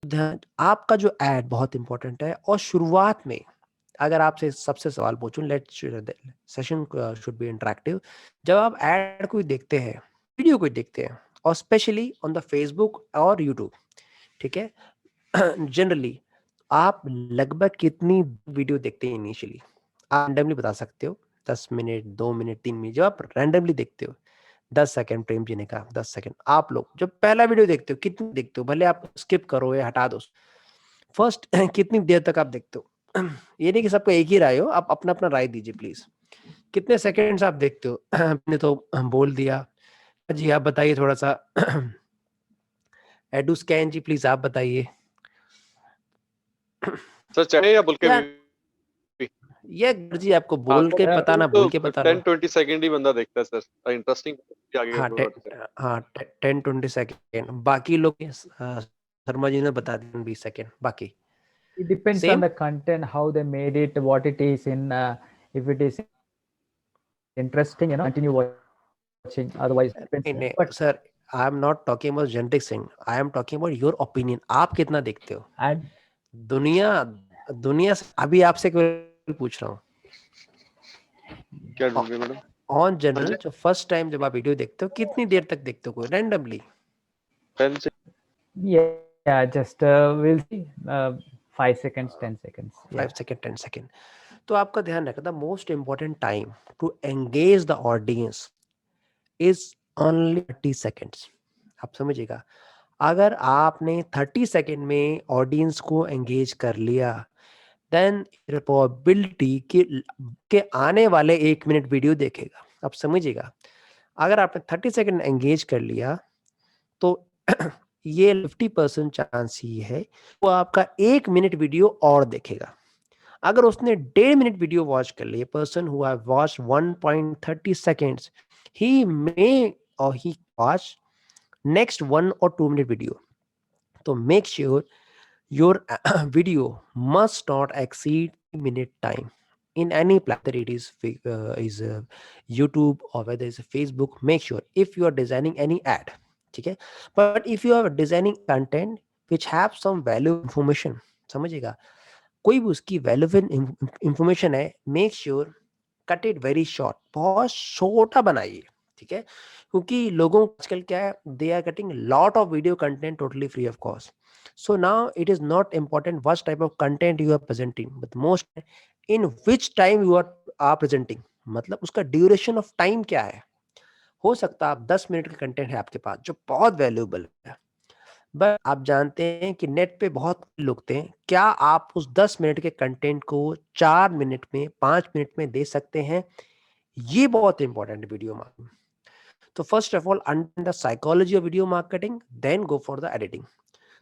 आपका जो एड बहुत इंपॉर्टेंट है, और शुरुआत में अगर आपसे सबसे सवाल पूछूं, let session should be interactive. जब आप एड कोई देखते हैं, वीडियो कोई देखते हैं, और स्पेशली ऑन द फेसबुक और यूट्यूब, ठीक है, जनरली आप लगभग कितनी वीडियो देखते हैं इनिशियली? आप रैंडमली बता सकते हो, 10 मिनट, 2 मिनट, 3 मिनट, जब आप रैंडमली देखते हो, 10 सेकंड प्रेम जी ने कहा, 10 सेकंड। आप लोग जब पहला वीडियो देखते हो कितनी देखते हो, भले आप स्किप करो या हटा दो, फर्स्ट कितनी देर तक आप देखते हो? ये नहीं कि सबको एक ही राय हो, आप अपना अपना राय दीजिए प्लीज। कितने सेकंड्स आप देखते हो? आपने तो बोल दिया जी, आप बताइए थोड़ा सा। एडू स्कैन जी प्लीज आप बताइए। सर चाहे या बोल के या भी। ये जी आपको हाँ बोल के पता ना, तो बोल के पता ना। 10-20 सेकंड ही बंदा देखता है सर, इंटरेस्टिंग आगे हाँ बढ़ते हैं। हाँ 10-20 सेकेंड। बाकी लोग शर्मा जी ने बता दिया 20 सेकेंड। बाकी It depends on same. the content, how they made it, what it is in. If it is interesting, continue watching. Otherwise, depends. नहीं But sir, I am not talking about genetic Singh, I am talking about your opinion. आप कितना देखते हो? and दुनिया दुनिया से अभी आपसे क्वेश्चन पूछ रहा हूँ। क्या ढूंढ रहे मैडम? ऑन जनरल, जो फर्स्ट टाइम जब आप वीडियो देखते हो, कितनी देर तक देखते हो कोई रैंडमली? 10 से yeah, just we'll see. 5 seconds, 10 seconds. 5 second, 10 second. तो आपका ध्यान रखना, the most important time to engage the audience is only 30 seconds. आप समझिएगा, अगर आपने 30 सेकेंड में ऑडियंस को एंगेज कर लिया, देन प्रोबेबिलिटी के आने वाले 1 मिनट वीडियो देखेगा। आप समझिएगा, अगर आपने 30 सेकेंड एंगेज कर लिया तो ये 50% चांस ही है वो आपका 1 मिनट वीडियो और देखेगा। अगर उसने 1.5 मिनट वीडियो वॉच कर ली, person who have watched 1.30 seconds, he may or he watch next 1 or 2 minute video. So make sure your video must not exceed minute time in any platform, whether it is YouTube or whether it's Facebook. Make sure if you are designing any ad, ठीक है, but if you are designing content which have some value information, समझिएगा, कोई भी उसकी valuable information है, make sure cut it very short, बहुत छोटा बनाइए, ठीक है, क्योंकि लोगों को आजकल क्या है, they are getting lot of video content totally free of cost. So now it is not important what type of content you are presenting, but most in which time you are presenting, मतलब उसका duration of time क्या है। हो सकता है आप 10 minute का content है आपके पास जो बहुत वैल्यूएबल है, बट आप जानते हैं कि नेट पे बहुत लोग थे, क्या आप उस 10 मिनट के कंटेंट को 4 मिनट में, 5 मिनट में दे सकते हैं? ये बहुत इंपॉर्टेंट वीडियो मार्केटिंग। तो first of all understand the psychology of video marketing, then go for the editing.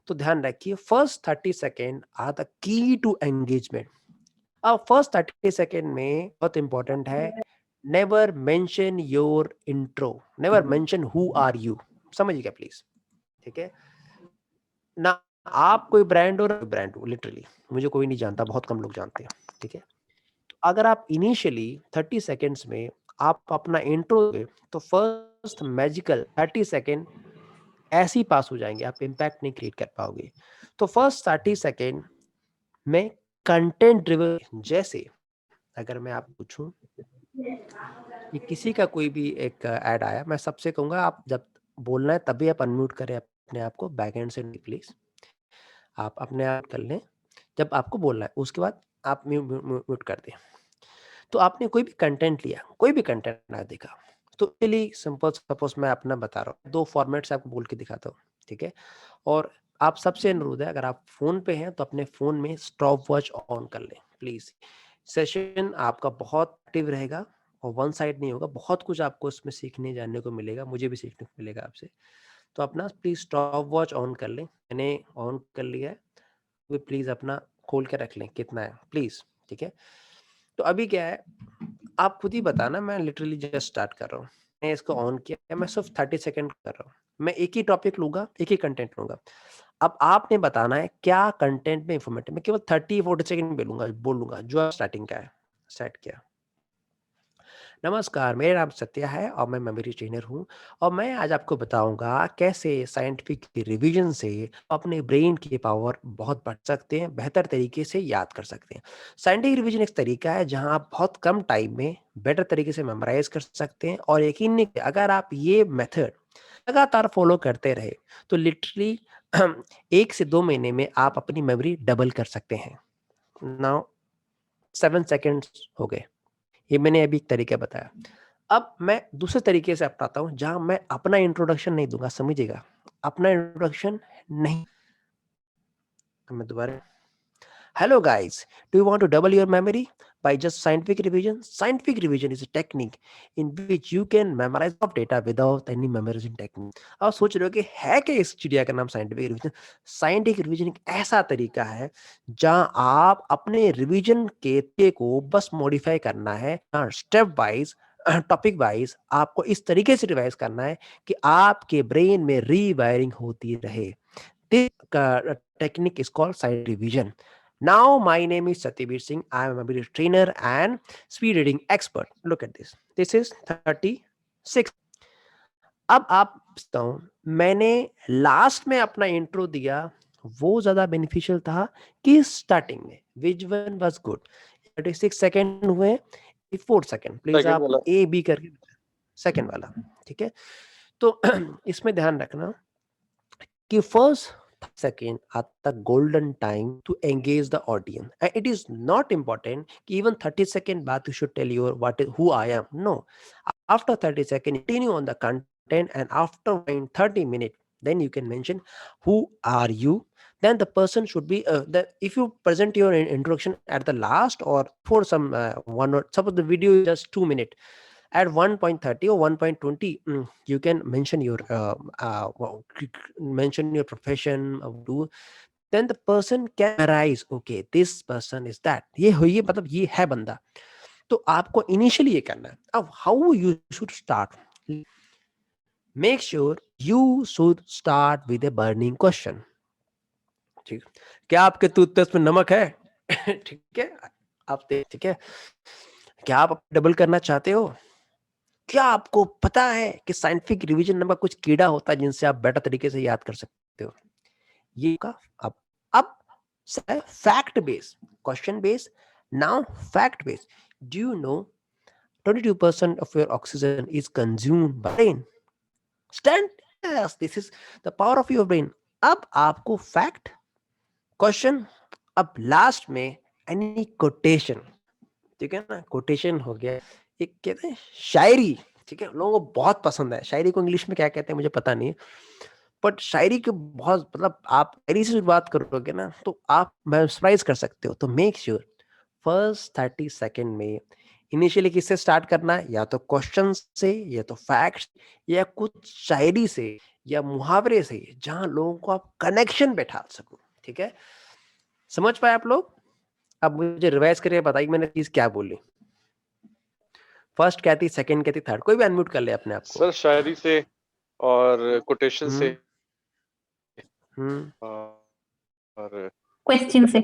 तो ध्यान रखिए, first 30 second are the key to engagement. अब फर्स्ट 30 सेकेंड में बहुत इंपॉर्टेंट है, never mention your intro, never mention who are you. समझिएगा please, ठीक है ना। आप कोई ब्रांड हो, ब्रांड हो, लिटरली मुझे कोई नहीं जानता, बहुत कम लोग जानते हैं, ठीक है। तो अगर आप इनिशियली 30 सेकेंड्स में आप अपना इंट्रो दे, तो फर्स्ट मैजिकल 30 सेकेंड ऐसे ही पास हो जाएंगे, आप इम्पैक्ट नहीं क्रिएट कर पाओगे। तो फर्स्ट 30 सेकेंड में कंटेंट ड्रिवन, जैसे अगर मैं आप पूछूं कि किसी का कोई भी एक ऐड आया, मैं सबसे कहूंगा आप जब बोलना है तभी आप अनम्यूट करें अपने आप को, बैक एंड से प्लीज आप अपने आप कर लें, जब आपको बोलना है उसके बाद आप म्यूट कर दें। तो आपने कोई भी कंटेंट लिया, कोई भी कंटेंट ना देखा, तो चलिए सिंपल, सपोज मैं अपना बता रहा हूँ, 2 फॉर्मेट से आपको बोल के दिखाता हूँ, ठीक है। और आप सबसे अनुरोध है, अगर आप फोन पे हैं तो अपने फोन में स्टॉप वॉच ऑन कर लें प्लीज। सेशन आपका बहुत एक्टिव रहेगा और वन साइड नहीं होगा, बहुत कुछ आपको इसमें सीखने जानने को मिलेगा, मुझे भी सीखने को मिलेगा आपसे। तो अपना प्लीज स्टॉप वॉच ऑन कर लें, मैंने ऑन कर लिया है, तो प्लीज अपना खोल के रख लें कितना है प्लीज, ठीक है। तो अभी क्या है, आप खुद ही बताना, मैं लिटरली जस्ट स्टार्ट कर रहा हूँ, मैं इसको ऑन किया, मैं सिर्फ 30 सेकेंड कर रहा हूँ, मैं एक ही टॉपिक लूंगा, एक ही कंटेंट लूंगा। अब आपने बताना है क्या कंटेंट में इंफॉर्मेटिव, मैं केवल 30-40 सेकेंड बोलूंगा जो स्टार्टिंग का है, स्टार्ट किया। नमस्कार, मेरा नाम सत्या है और मैं मेमोरी ट्रेनर हूँ और मैं आज आपको बताऊँगा कैसे साइंटिफिक रिवीजन से अपने ब्रेन की पावर बहुत बढ़ सकते हैं, बेहतर तरीके से याद कर सकते हैं। साइंटिफिक रिवीजन एक तरीका है जहाँ आप बहुत कम टाइम में बेटर तरीके से मेमोराइज़ कर सकते हैं और यकीन नहीं अगर आप ये मेथड लगातार फॉलो करते रहे, तो लिटरली 1 से 2 महीने में आप अपनी मेमोरी डबल कर सकते हैं। नाउ 7 सेकंड्स हो गए। ये मैंने अभी एक तरीका बताया। अब मैं दूसरे तरीके से अपनाता हूँ जहाँ मैं अपना इंट्रोडक्शन नहीं दूँगा, समझिएगा। अपना इंट्रोडक्शन नहीं, मैं दोबारा Hello guys, do you want to double your memory by just scientific revision? Scientific revision is a technique in which you can memorize of data without any memorizing technique. आप सोच रहे हो कि है क्या इस चिड़िया का नाम साइंटिफिक रिवीजन? साइंटिफिक रिवीजन एक ऐसा तरीका है जहां आप अपने रिवीजन के तरीके को बस मॉडिफाई करना है, स्टेप वाइज टॉपिक वाइज आपको इस तरीके से रिवाइज करना है कि आपके ब्रेन में रीवायरिंग होती रहे। This technique is called scientific revision. Now, my name is Satyabir Singh. I am a memory trainer and speed reading expert. Look at this. This is 36. अब आप मैंने लास्ट में अपना इंट्रो दिया वो ज्यादा बेनिफिशियल था कि स्टार्टिंग में which one was good 36 second हुए 4 सेकंड प्लीज सेकंड आप वाला ए बी करके सेकंड वाला ठीक है तो इसमें ध्यान रखना कि first second at the golden time to engage the audience and it is not important कि even 30-second बाद you should tell your who I am. No, after 30 seconds continue on the content and after 30 minutes then you can mention who are you. Then the person should be if you present your introduction at the last or for some one or suppose the video is just 2 minutes at 1.30 or 1.20 you can mention your mention your profession do then the person can memorize okay this person is that ये मतलब ये है बंदा तो आपको initially ये करना है अब how you should start make sure you should start with a burning question ठीक क्या आपके टूथपेस्ट में नमक है ठीक है आप ठीक है क्या आप डबल करना चाहते हो क्या आपको पता है कि साइंटिफिक रिवीजन नाम का कुछ कीड़ा होता है जिनसे आप बेटर तरीके से याद कर सकते हो ये का अब fact base question base now fact base do you no 22% of your oxygen is consumed by brain stand yes this is the power of your brain अब आपको फैक्ट क्वेश्चन अब लास्ट में एनी कोटेशन ठीक है ना quotation हो गया एक कहते हैं शायरी ठीक है लोगों को बहुत पसंद है शायरी को इंग्लिश में क्या कहते हैं मुझे पता नहीं है बट शायरी के बहुत मतलब आप शायरी से शुरुआत करोगे ना तो आप मेमोराइज कर सकते हो तो मेक श्योर फर्स्ट 30 सेकेंड में इनिशियली किससे स्टार्ट करना है या तो क्वेश्चन से या तो फैक्ट्स या कुछ शायरी से या मुहावरे से जहां लोगों को आप कनेक्शन बैठा सको ठीक है समझ पाए आप लोग अब मुझे रिवाइज करके बताइए मैंने चीज क्या बोली फर्स्ट क्या थी सेकंड क्या थी थर्ड कोई भी अनम्यूट कर ले अपने आप को सर शायरी से और कोटेशन से और क्वेश्चन से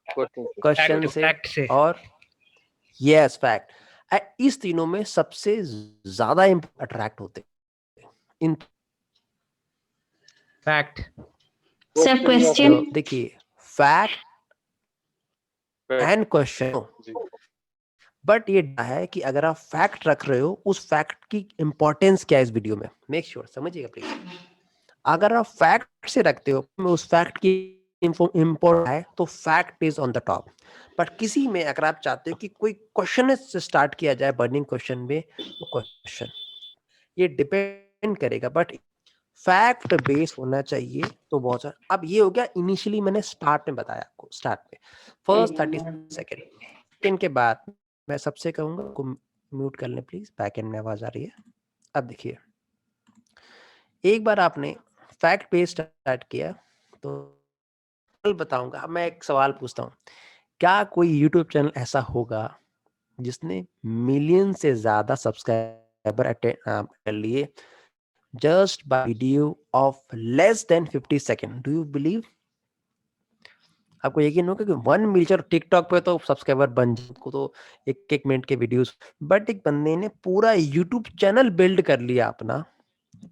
क्वेश्चन से और यस फैक्ट इस तीनों में सबसे ज्यादा अट्रैक्ट होते इन Fact. सर क्वेश्चन देखिए फैक्ट एंड क्वेश्चन जी बट ये है कि अगर आप फैक्ट रख रहे हो उस फैक्ट की इंपॉर्टेंस क्या है इस वीडियो में मेक श्योर समझिएगा प्लीज अगर आप फैक्ट से रखते हो उस फैक्ट की इम्पोर्ट है तो fact is on the top but किसी में अगर आप चाहते हो कि कोई क्वेश्चन से स्टार्ट किया जाए बर्निंग क्वेश्चन में तो क्वेश्चन ये डिपेंड करेगा बट फैक्ट बेस होना चाहिए तो बहुत सारा अब ये हो गया इनिशियली मैंने स्टार्ट में बताया आपको स्टार्ट में फर्स्ट 30 सेकेंड के बाद मैं सबसे कहूंगा को म्यूट कर लें प्लीज बैक एंड में आवाज आ रही है अब देखिए एक बार आपने फैक्ट बेस स्टार्ट किया तो कल बताऊंगा अब मैं एक सवाल पूछता हूँ क्या कोई यूट्यूब चैनल ऐसा होगा जिसने मिलियन से ज्यादा सब्सक्राइबर कर लिए just by video of less than 50 seconds do you believe आपको यकीन होगा कि 1 मिलियन टिकटॉक पे तो सब्सक्राइबर बन को तो 1 मिनट के वीडियोस, बट एक बंदे ने पूरा यूट्यूब चैनल बिल्ड कर लिया अपना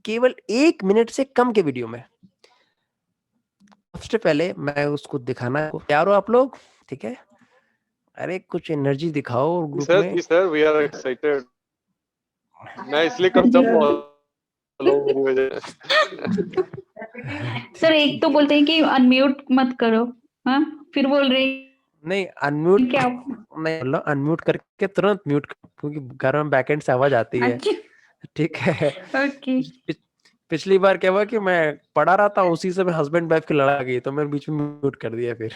केवल 1 मिनट से कम के वीडियो में। सबसे पहले मैं उसको दिखाना, तैयार हो आप लोग? ठीक है, अरे कुछ एनर्जी दिखाओ ग्रुप सर में। जी सर, वी आर एक्साइटेड। मैं इसलिए कम जब फॉलो मेरी वजह सर एक तो बोलते हैं कि अनम्यूट मत करो, हाँ फिर बोल रहे नहीं अनम्यूट क्या? नहीं बोला, अनम्यूट करके तुरंत म्यूट क्योंकि घर में बैकएंड से आवाज आती है। अच्छा ठीक है। ओके। पिछली बार क्या हुआ कि मैं पढ़ा रहा था, उसी से मैं हस्बैंड वाइफ की लड़ा गई तो मैंने बीच में म्यूट कर दिया फिर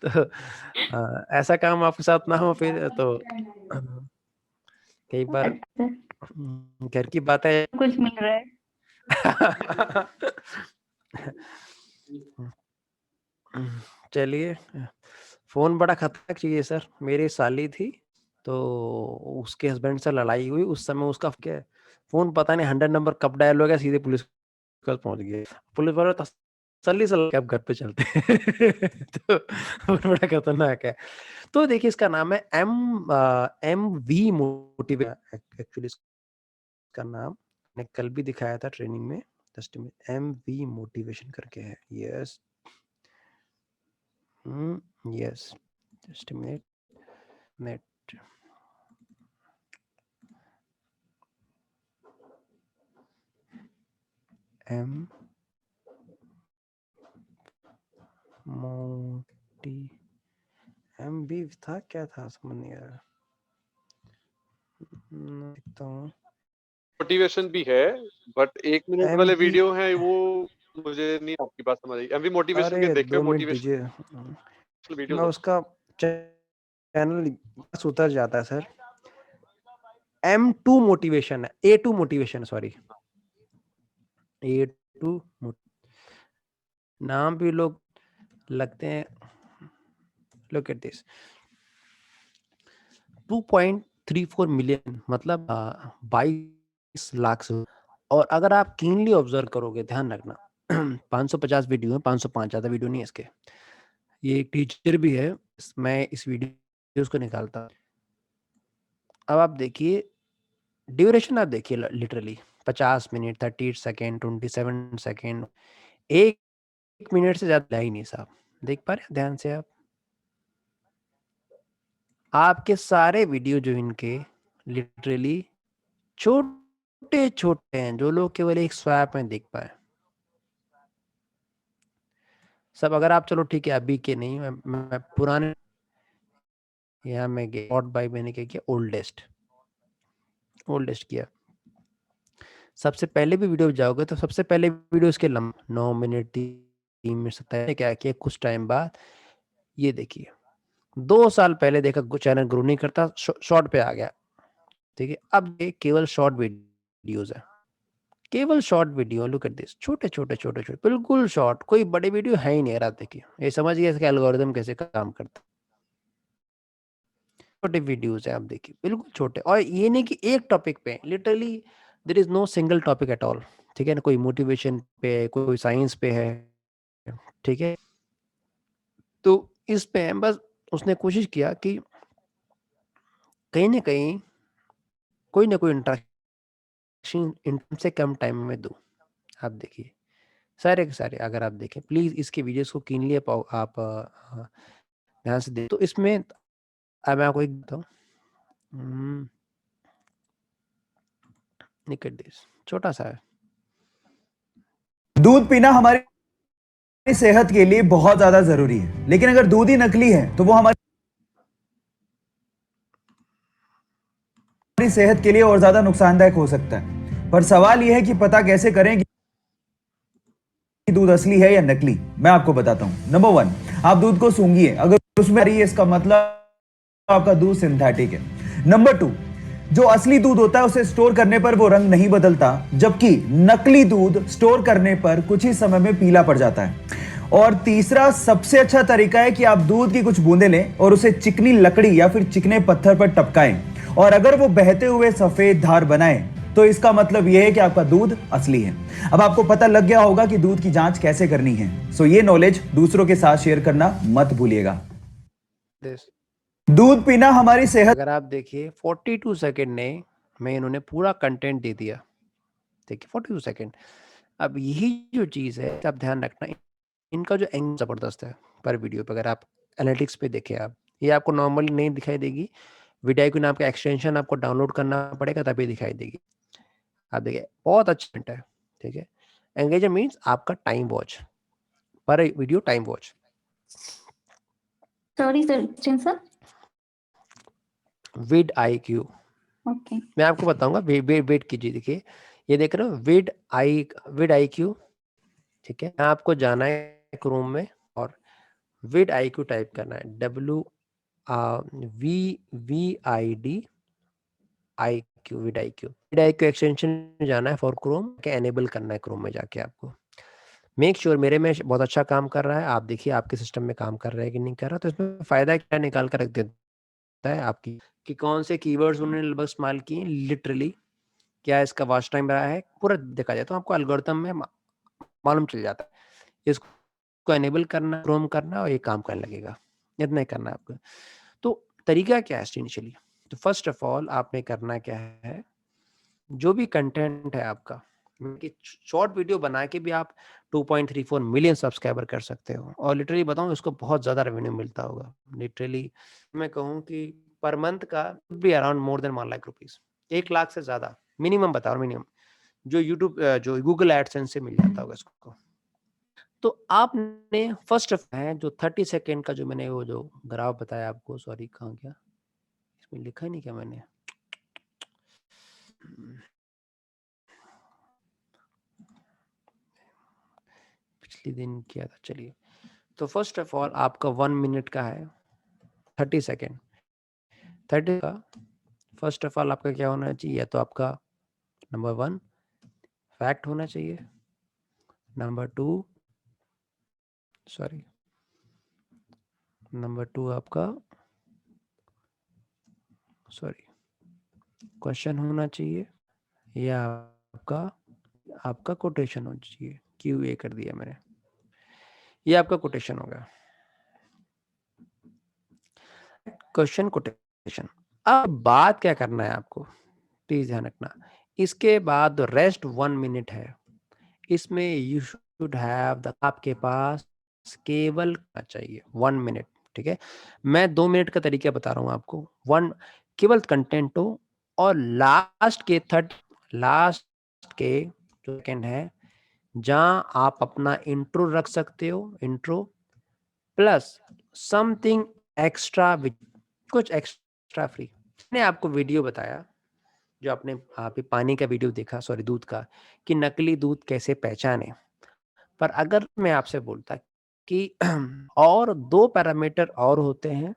तो ऐसा काम आपके साथ ना हो फिर तो कई बार घर की बात है। कुछ मिल रहा है। चलिए, फोन बड़ा खतरनाक चीज है सर। मेरी साली थी तो उसके हस्बैंड से लड़ाई हुई, उस समय उसका क्या फोन पता नहीं 100 नंबर कब डायल हो गया, सीधे पुलिस के पास पहुंच गए। पुलिस वाले तसल्ली से अब घर पे चलते तो फोन बड़ा खतरनाक है। तो देखिए इसका नाम है MV मोटिवेशन, एक्चुअली इसका नाम मैंने कल भी दिखाया था ट्रेनिंग में, जस्ट MV मोटिवेशन करके है। Yes yes, just minute net M मोटी MV था, क्या था समझ नहीं आया। देखता हूँ। मोटिवेशन भी है, बट 1 मिनट वाले वीडियो है वो मुझे नहीं आपकी बात समझ आई। एमवी मोटिवेशन के अरे देखे 2 मिनट मोटिवेशन दीजिए, वीडियो मैं उसका चैनल बस उतर जाता है सर। M2 मोटिवेशन है, A2 मोटिवेशन, सॉरी A2 नाम भी लोग लगते हैं। लुक एट दिस, 2.34 मिलियन मतलब 22 लाख से। और अगर आप कीनली ऑब्जर्व करोगे, ध्यान रखना 550 वीडियो है, 505 ज्यादा वीडियो नहीं है इसके। ये एक टीचर भी है, मैं इस वीडियो को निकालता। अब आप देखिए ड्यूरेशन, आप देखिए literally 50 minute, 38 second, 27 second, 1 minute से ज्यादा ही नहीं साहब। देख पा रहे हैं ध्यान से आप? आपके सारे वीडियो जो इनके लिटरली छोटे छोटे हैं, जो लोग केवल एक स्वैप में देख पाए सब। अगर आप चलो ठीक है अभी के नहीं, मैं पुराने, यहाँ मैं गॉड बाई मैंने क्या किया, ओल्डेस्ट किया। सबसे पहले भी वीडियो जाओगे तो सबसे पहले वीडियो इसके 9 मिनट 3 मिनट 27, क्या किया कुछ टाइम बाद, ये देखिए 2 साल पहले देखा चैनल ग्रो नहीं करता, शॉर्ट पे आ गया। ठीक है, अब ये केवल शॉर्ट वीडियोस है, केवल short video. Look at this, छोटे छोटे छोटे छोटे बिल्कुल शॉर्ट, कोई बड़े वीडियो है ही नहीं। यार आप देखिए, ये समझिए इसका एल्गोरिदम कैसे काम करता है। छोटे वीडियोस है, आप देखिए बिल्कुल छोटे, और ये नहीं कि एक टॉपिक पे, literally there is no single topic at all. ठीक है ना, कोई मोटिवेशन पे, कोई साइंस पे है, ठीक है। तो इस पे बस उसने कोशिश किया कि कहीं ना कहीं कोई ना कोई इंटरेक्शन से कम टाइम में दूं। आप देखिए सारे के सारे, अगर आप देखें प्लीज इसके वीडियोस को कीनली आप ध्यान से देख। तो इसमें अब मैं आपको एक बताऊं, look at this, छोटा सा है। दूध पीना हमारी सेहत के लिए बहुत ज्यादा जरूरी है, लेकिन अगर दूध ही नकली है तो वो हमारी सेहत के लिए और ज्यादा नुकसानदायक हो सकता है। पर सवाल यह है कि पता कैसे करें कि दूध असली है या नकली। मैं आपको बताता हूं। नंबर 1, आप दूध को सूंघिए, अगर उसमें रही है इसका मतलब आपका दूध सिंथेटिक है। नंबर 2, जो असली दूध होता है उसे स्टोर करने पर वो रंग नहीं बदलता, जबकि नकली दूध स्टोर करने पर कुछ ही समय में पीला पड़ जाता है। और तीसरा सबसे अच्छा तरीका है कि आप दूध की कुछ बूंदें लें और उसे चिकनी लकड़ी या फिर चिकने पत्थर पर टपकाएं, और अगर वो बहते हुए सफेद धार बनाए तो इसका मतलब यह है कि आपका दूध असली है। अब आपको पता लग गया होगा कि दूध की जांच कैसे करनी है। सो ये नॉलेज दूसरों के साथ शेयर करना मत भूलिएगा। दिस दूध पीना हमारी सेहत अगर आप देखिए 42 सेकंड में इन्होंने पूरा कंटेंट दे दिया। देखिए 42 सेकंड। अब यही जो चीज़ है आप ध्यान रखना, इनका जो एंगल ज़बरदस्त है पर वीडियो पे। अगर आप एनालिटिक्स पे देखें, आप ये आपको नॉर्मली नहीं दिखाई देगी। वीडियो नाम का एक्सटेंशन आपको डाउनलोड करना पड़ेगा तभी दिखाई देगी। आप देखिए बहुत अच्छा है, ठीक है। एंगेजर मीन्स आपका टाइम वॉच, पर video time watch. Sorry sir, sir. VidIQ IQ, okay. मैं आपको बताऊंगा। वेट कीजिए, देखिए ये देख रहे हो विड IQ, ठीक है। आपको जाना है क्रोम में और विड IQ टाइप करना है, WVID विड IQ एक्सटेंशन जाना है फॉर क्रोम के एनेबल करना है क्रोम में जाके आपको। मेक श्योर मेरे में बहुत अच्छा काम कर रहा है। आप देखिए आपके सिस्टम में काम कर रहा है कि नहीं कर रहा। तो इसमें फायदा क्या निकाल कर रख देता है आपकी कि कौन से कीवर्ड्स उन्होंने लगभग इस्तेमाल किए लिटरली, क्या इसका वॉच टाइम रहा है, पूरा देखा जाए तो आपको एल्गोरिथम में मालूम चल जाता है। इसको एनेबल करना, क्रोम करना और ये काम करने लगेगा। इतना ही करना है आपको। तो तरीका क्या है इनिशियली? तो फर्स्ट ऑफ ऑल आपने करना क्या है, जो भी कंटेंट है आपका, कि शॉर्ट वीडियो बना के भी आप 2.34 मिलियन सब्सक्राइबर कर सकते हो। और लिटरली बताऊं, इसको बहुत ज़्यादा रेवेन्यू मिलता होगा। लिटरली मैं कहूँ कि पर मंथ का भी around more than 1 lakh rupees, 1 lakh से ज़्यादा मिनिमम बता रहा हूँ, मिनिमम जो यूट्यूब जो गूगल एडसेंस से मिल जाता होगा इसको। तो आपने फर्स्ट है जो 30 सेकेंड का जो मैंने वो जो ग्राफ बताया आपको, सॉरी कहाँ गया, इसमें लिखा ही नहीं क्या मैंने, पिछले दिन किया था। चलिए, तो फर्स्ट ऑफ ऑल आपका 1 मिनट का है 30 सेकेंड। 30 का फर्स्ट ऑफ ऑल आपका क्या होना चाहिए, या तो आपका नंबर 1 फैक्ट होना चाहिए, नंबर 2 सॉरी नंबर 2 आपका सॉरी क्वेश्चन होना चाहिए, या आपका कोटेशन होना चाहिए। QA कर दिया मैंने, ये आपका कोटेशन होगा, क्वेश्चन कोटेशन। अब बात क्या करना है आपको, प्लीज ध्यान रखना। इसके बाद रेस्ट 1 मिनट है, इसमें यू शुड हैव द, आपके पास केवल चाहिए 1 मिनट, ठीक है। मैं 2 मिनट का तरीका बता रहा हूँ आपको। 1 केवल कंटेंट हो, और लास्ट के जो सेकंड है जहां आप अपना इंट्रो रख सकते हो, इंट्रो प्लस समथिंग एक्स्ट्रा, कुछ एक्स्ट्रा फ्री। मैंने आपको वीडियो बताया, जो आपने आप पानी का वीडियो देखा, सॉरी दूध का, कि नकली दूध कैसे पहचाने। पर अगर मैं आपसे बोलता कि और 2 पैरामीटर और होते हैं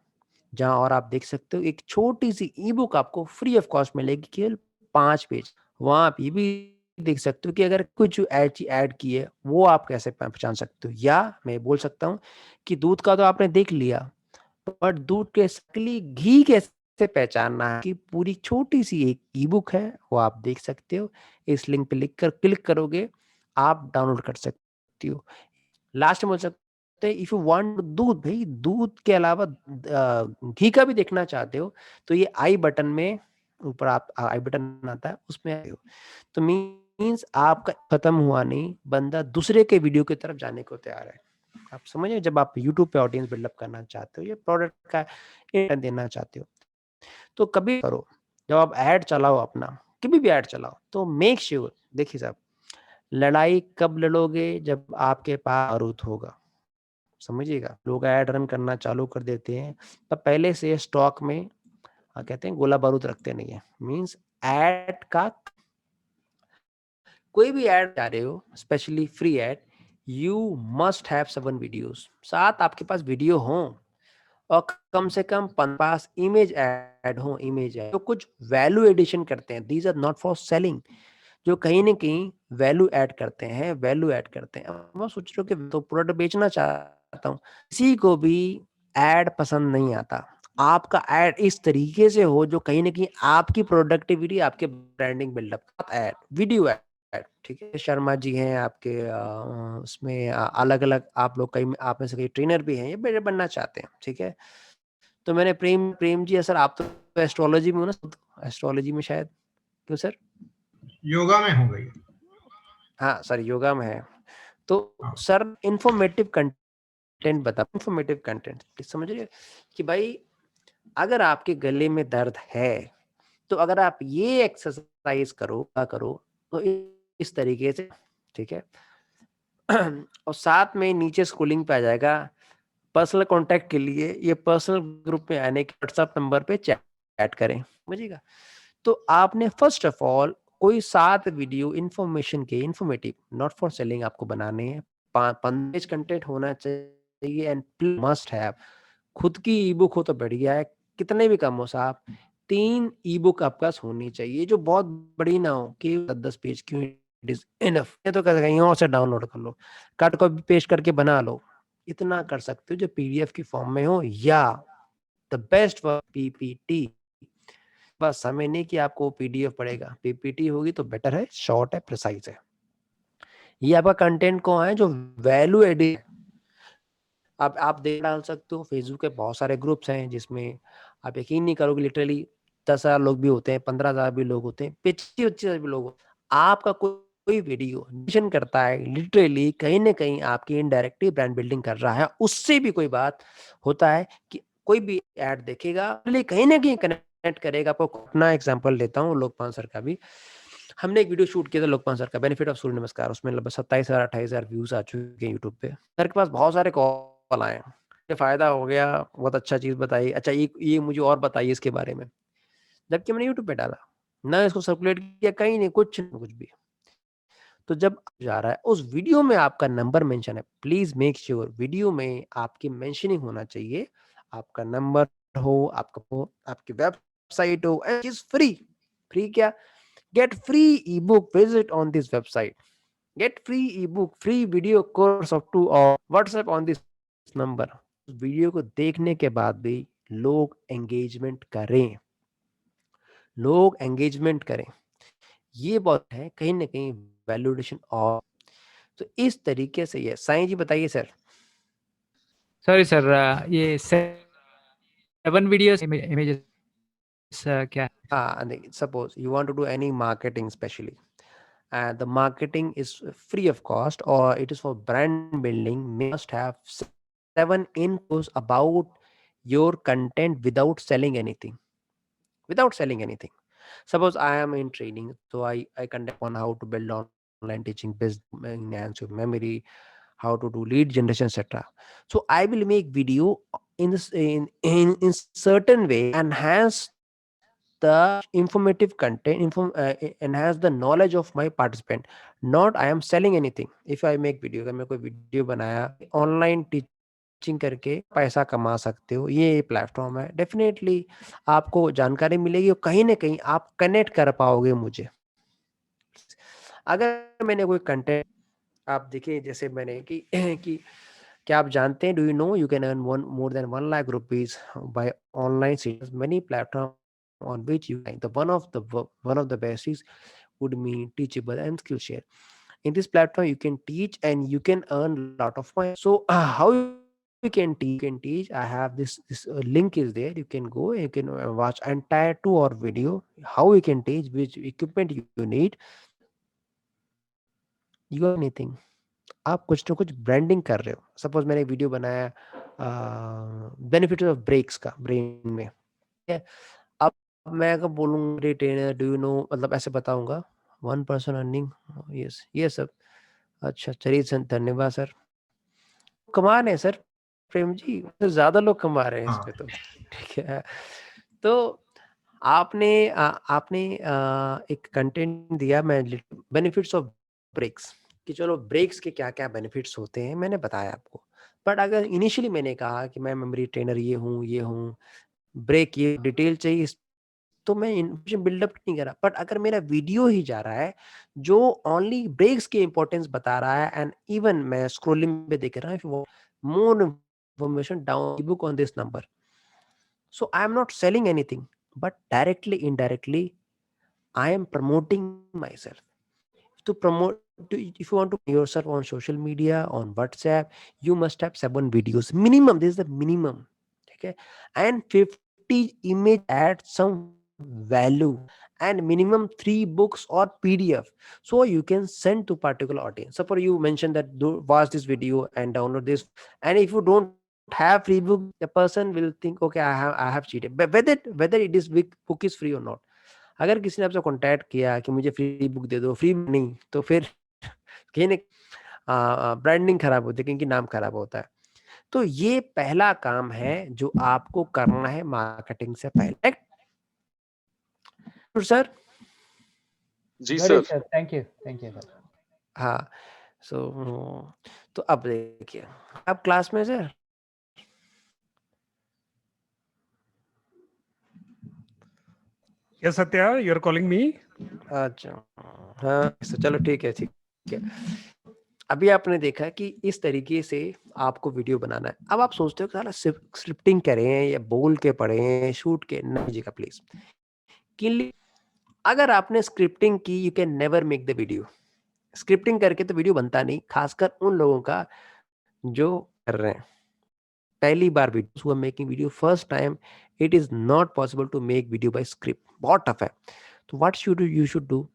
जहां और आप देख सकते हो, एक छोटी सी ई बुक आपको फ्री ऑफ कॉस्ट मिलेगी, केवल 5 पेज। वहां आप ये भी देख सकते हो कि अगर कुछ ऐड की है वो आप कैसे पहचान सकते हो। या मैं बोल सकता हूँ कि दूध का तो आपने देख लिया, बट दूध के असली घी कैसे पहचानना है, कि पूरी छोटी सी एक ई बुक है, वो आप देख सकते हो। इस लिंक पे क्लिक करोगे, आप डाउनलोड कर सकते हो। लास्ट में बोल सकते हैं, इफ यू वांट दूध, भाई दूध के अलावा घी का भी देखना चाहते हो, तो ये आई बटन में ऊपर आप आई बटन आता है, उसमें आए हो। तो मीन्स आपका खत्म हुआ नहीं, बंदा दूसरे के वीडियो की तरफ जाने को तैयार है। आप समझे, जब आप यूट्यूब पे ऑडियंस बिल्डअप करना चाहते हो, ये प्रोडक्ट का इंटेंट देना चाहते हो, तो कभी करो, जब आप ऐड चलाओ अपना, कभी भी ऐड चलाओ, तो मेक श्योर, देखिए साहब, लड़ाई कब लड़ोगे, जब आपके पास बारूद होगा। समझिएगा, लोग ऐड रन करना चालू कर देते हैं, तब पहले से स्टॉक में कहते हैं गोला बारूद रखते नहीं है। मींस ऐड का, कोई भी ऐड जा रहे हो, specially free ad, you must have 7 videos, 7 आपके पास वीडियो हो, और कम से कम 5 इमेज ऐड हो, इमेज ऐड तो कुछ वैल्यू एडिशन करते हैं। These are not for selling, जो कहीं ना कहीं वैल्यू ऐड करते हैं, वैल्यू ऐड करते हैं। अब मैं सोच रहा हूँ कि तो प्रोडक्ट बेचना चाहता हूँ, किसी को भी ऐड पसंद नहीं आता, आपका एड इस तरीके से हो जो कहीं ना कहीं आपकी प्रोडक्टिविटी, आपके branding buildup ad, video ad, ठीक है। शर्मा जी हैं आपके उसमें अलग अलग आप लोग, कई आप में से कई ट्रेनर भी हैं, ये मेरे बनना चाहते हैं, ठीक है। तो मैंने प्रेम जी, सर आप तो एस्ट्रोलॉजी में हो ना, एस्ट्रोलॉजी में शायद, क्यों सर? योगा में हो गई। हाँ सर, योगा में है। तो हाँ। सर इंफॉर्मेटिव कंटेंट बता, इंफॉर्मेटिव कंटेंट समझ रहे हो कि भाई अगर आपके गले में दर्द है तो अगर आप ये एक्सरसाइज करो तो इस तरीके से, ठीक है। और साथ में नीचे स्क्रोलिंग पे आ जाएगा पर्सनल कांटेक्ट के लिए, ये पर्सनल ग्रुप में आने के व्हाट्सएप नंबर पे चैट करें, समझिएगा। तो आपने फर्स्ट ऑफ ऑल कोई 7 वीडियो इंफॉर्मेशन के, इंफॉर्मेटिव, नॉट फॉर सेलिंग, आपको बनाने हैं। 5 कंटेंट होना चाहिए एंड मस्ट हैव। खुद की ई बुक हो तो बढ़िया है, कितने भी कम हो साहब, 3 ई बुक आपके पास होनी चाहिए जो बहुत बड़ी ना हो कि 10 पेज क्यों, इट इज इनफ। ये तो कहीं और से डाउनलोड कर लो, कट कॉपी पेस्ट करके बना लो, इतना कर सकते हो जो पीडीएफ की फॉर्म में हो, या द बेस्ट पीपीटी। बस समय नहीं कि आपको पीडीएफ पड़ेगा, पीपीटी होगी तो बेटर है, शॉर्ट है, प्रिसाइज है। ये आपका कंटेंट कौन है जो वैल्यू एडिड। अब आप देख डाल सकते हो, फेसबुक पे बहुत सारे ग्रुप्स हैं जिसमें आप यकीन नहीं करोगे, लिटरली 10,000 लोग भी होते हैं, 15,000 भी लोग होते हैं, 25,000 भी लोग होते हैं। आपका कोई वीडियो मेंशन करता है, लिटरली कहीं ना कहीं आपकी इनडायरेक्टली ब्रांड बिल्डिंग कर रहा है। उससे भी कोई बात होता है कि कोई भी ऐड देखेगा, कहीं ना कहीं कनेक्ट करेगा। आपको अपना एग्जाम्पल लेता हूँ, लोकपाल सर का भी। हमने एक वीडियो शूट किया था लोकपाल सर का, बेनिफिट ऑफ सूर्य नमस्कार। उसमें लगभग 27,000 28,000 व्यूज आ चुके हैं यूट्यूब पे। सर के पास बहुत सारे कॉल आए, फायदा हो गया, बहुत अच्छा चीज बताई, अच्छा ये मुझे और बताइए इसके बारे में। जबकि मैंने यूट्यूब पे डाला ना, इसको सर्कुलेट किया कहीं नहीं, कुछ भी। तो जब जा रहा है उस वीडियो में आपका नंबर मेंशन है, प्लीज मेक श्योर वीडियो में आपकी मेंशनिंग होना चाहिए, आपका नंबर हो, आपकी वेबसाइट हो, एंड इज फ्री। फ्री क्या? Get free E book, visit on this website, get free E book, free video course of 2 और WhatsApp on this number. Video को देखने के बाद भी लोग एंगेजमेंट करें, लोग एंगेजमेंट करें, ये बहुत है कहीं ना कहीं वैल्यूडेशन। और तो इस तरीके से ये साईं जी बताइए सर। सॉरी सर, ये 7 वीडियोस इमेजेस क्या? Suppose you want to do any marketing specially, and the marketing is free of cost or it is for brand building, must have 7 infos about your content without selling anything. Suppose I am in training, so I conduct on how to build online teaching business, enhance your memory, how to do lead generation, etc. So I will make video in this in certain way, enhance the informative content, enhance the knowledge of my participant. Not I am selling anything. If I make video, अगर मैं कोई video बनाया, online teaching करके पैसा कमा सकते हो, ये प्लेटफॉर्म है, डेफिनेटली आपको जानकारी मिलेगी और कहीं ना कहीं आप कनेक्ट कर पाओगे मुझे। अगर मैंने कोई कंटेंट, आप देखिए जैसे मैंने कि क्या आप जानते हैं, do you know you can earn more than 1 lakh rupees by online series, many platform on which you can. One of the best is Udemy, Teachable, and Skillshare. In this platform, you can teach and you can earn a lot of money. So how you can teach? I have this link is there. You can go. You can watch entire 2-hour video. How you can teach, which equipment you need. You are anything. आप कुछ ना कुछ branding कर रहे हो। Suppose मैंने एक video बनाया बेनिफिट ऑफ ब्रेक्स का ब्रेन में, ठीक है। अब मैं अगर बोलूंगा ट्रेनर, डू यू नो, मतलब ऐसे बताऊंगा 1 पर्सन अर्निंग, यस ये सब। अच्छा चलिए सर, धन्यवाद सर। कमा रहे हैं सर प्रेम जी, तो ज्यादा लोग कमा रहे हैं इसमें तो, ठीक है। तो आपने एक कंटेंट दिया, मैं बेनिफिट्स ऑफ ब्रेक्स, कि चलो ब्रेक्स के क्या क्या बेनिफिट्स होते हैं मैंने बताया आपको। बट अगर इनिशियली मैंने कहा कि मैं मेमोरी ट्रेनर ये हूँ, ब्रेक ये डिटेल चाहिए, तो मैं इन्फॉर्मेशन बिल्डअप नहीं कर रहा। बट अगर मेरा वीडियो ही जा रहा है जो ओनली ब्रेक्स की इंपॉर्टेंस बता रहा है, एंड इवन मैं स्क्रोलिंग पे देख रहा हूँ more information down book on this number, So I am not selling anything, but directly, indirectly, I am promoting myself. To promote, if you want to promote yourself on social media, on WhatsApp, you must have 7 videos minimum. This is the minimum. Okay, and 50 image add some value, and minimum 3 books or PDF, so you can send to particular audience. Suppose you mentioned that watch this video and download this, and if you don't have free book, the person will think, okay, I have cheated. But whether it is book is free or not, अगर किसी ने आपसे contact किया कि मुझे free book दे दो, free नहीं, तो फिर कहीं ना ब्रांडिंग खराब होती है, क्योंकि नाम खराब होता है. तो ये पहला काम है जो आपको करना है मार्केटिंग से पहले. सर जी Got it, sir. sir. Thank you, sir. हाँ, सो तो अब देखिए, आप क्लास में sir. Yes, Satya, you're calling me? अच्छा, हाँ, चलो ठीक है. अभी आपने देखा कि इस तरीके से आपको वीडियो बनाना है. अब आप सोचते हो कि साला स्क्रिप्टिंग करें या बोल के पढ़ें, शूट के, नहीं जी का प्लीज. अगर आपने स्क्रिप्टिंग की, you can never make the video. Scripting करके तो वीडियो बनता नहीं, खासकर उन लोगों का जो कर रहे हैं पहली बार video, who are making video first time. It is not possible to make video by script, बहुत टफ है. तो what should you should do,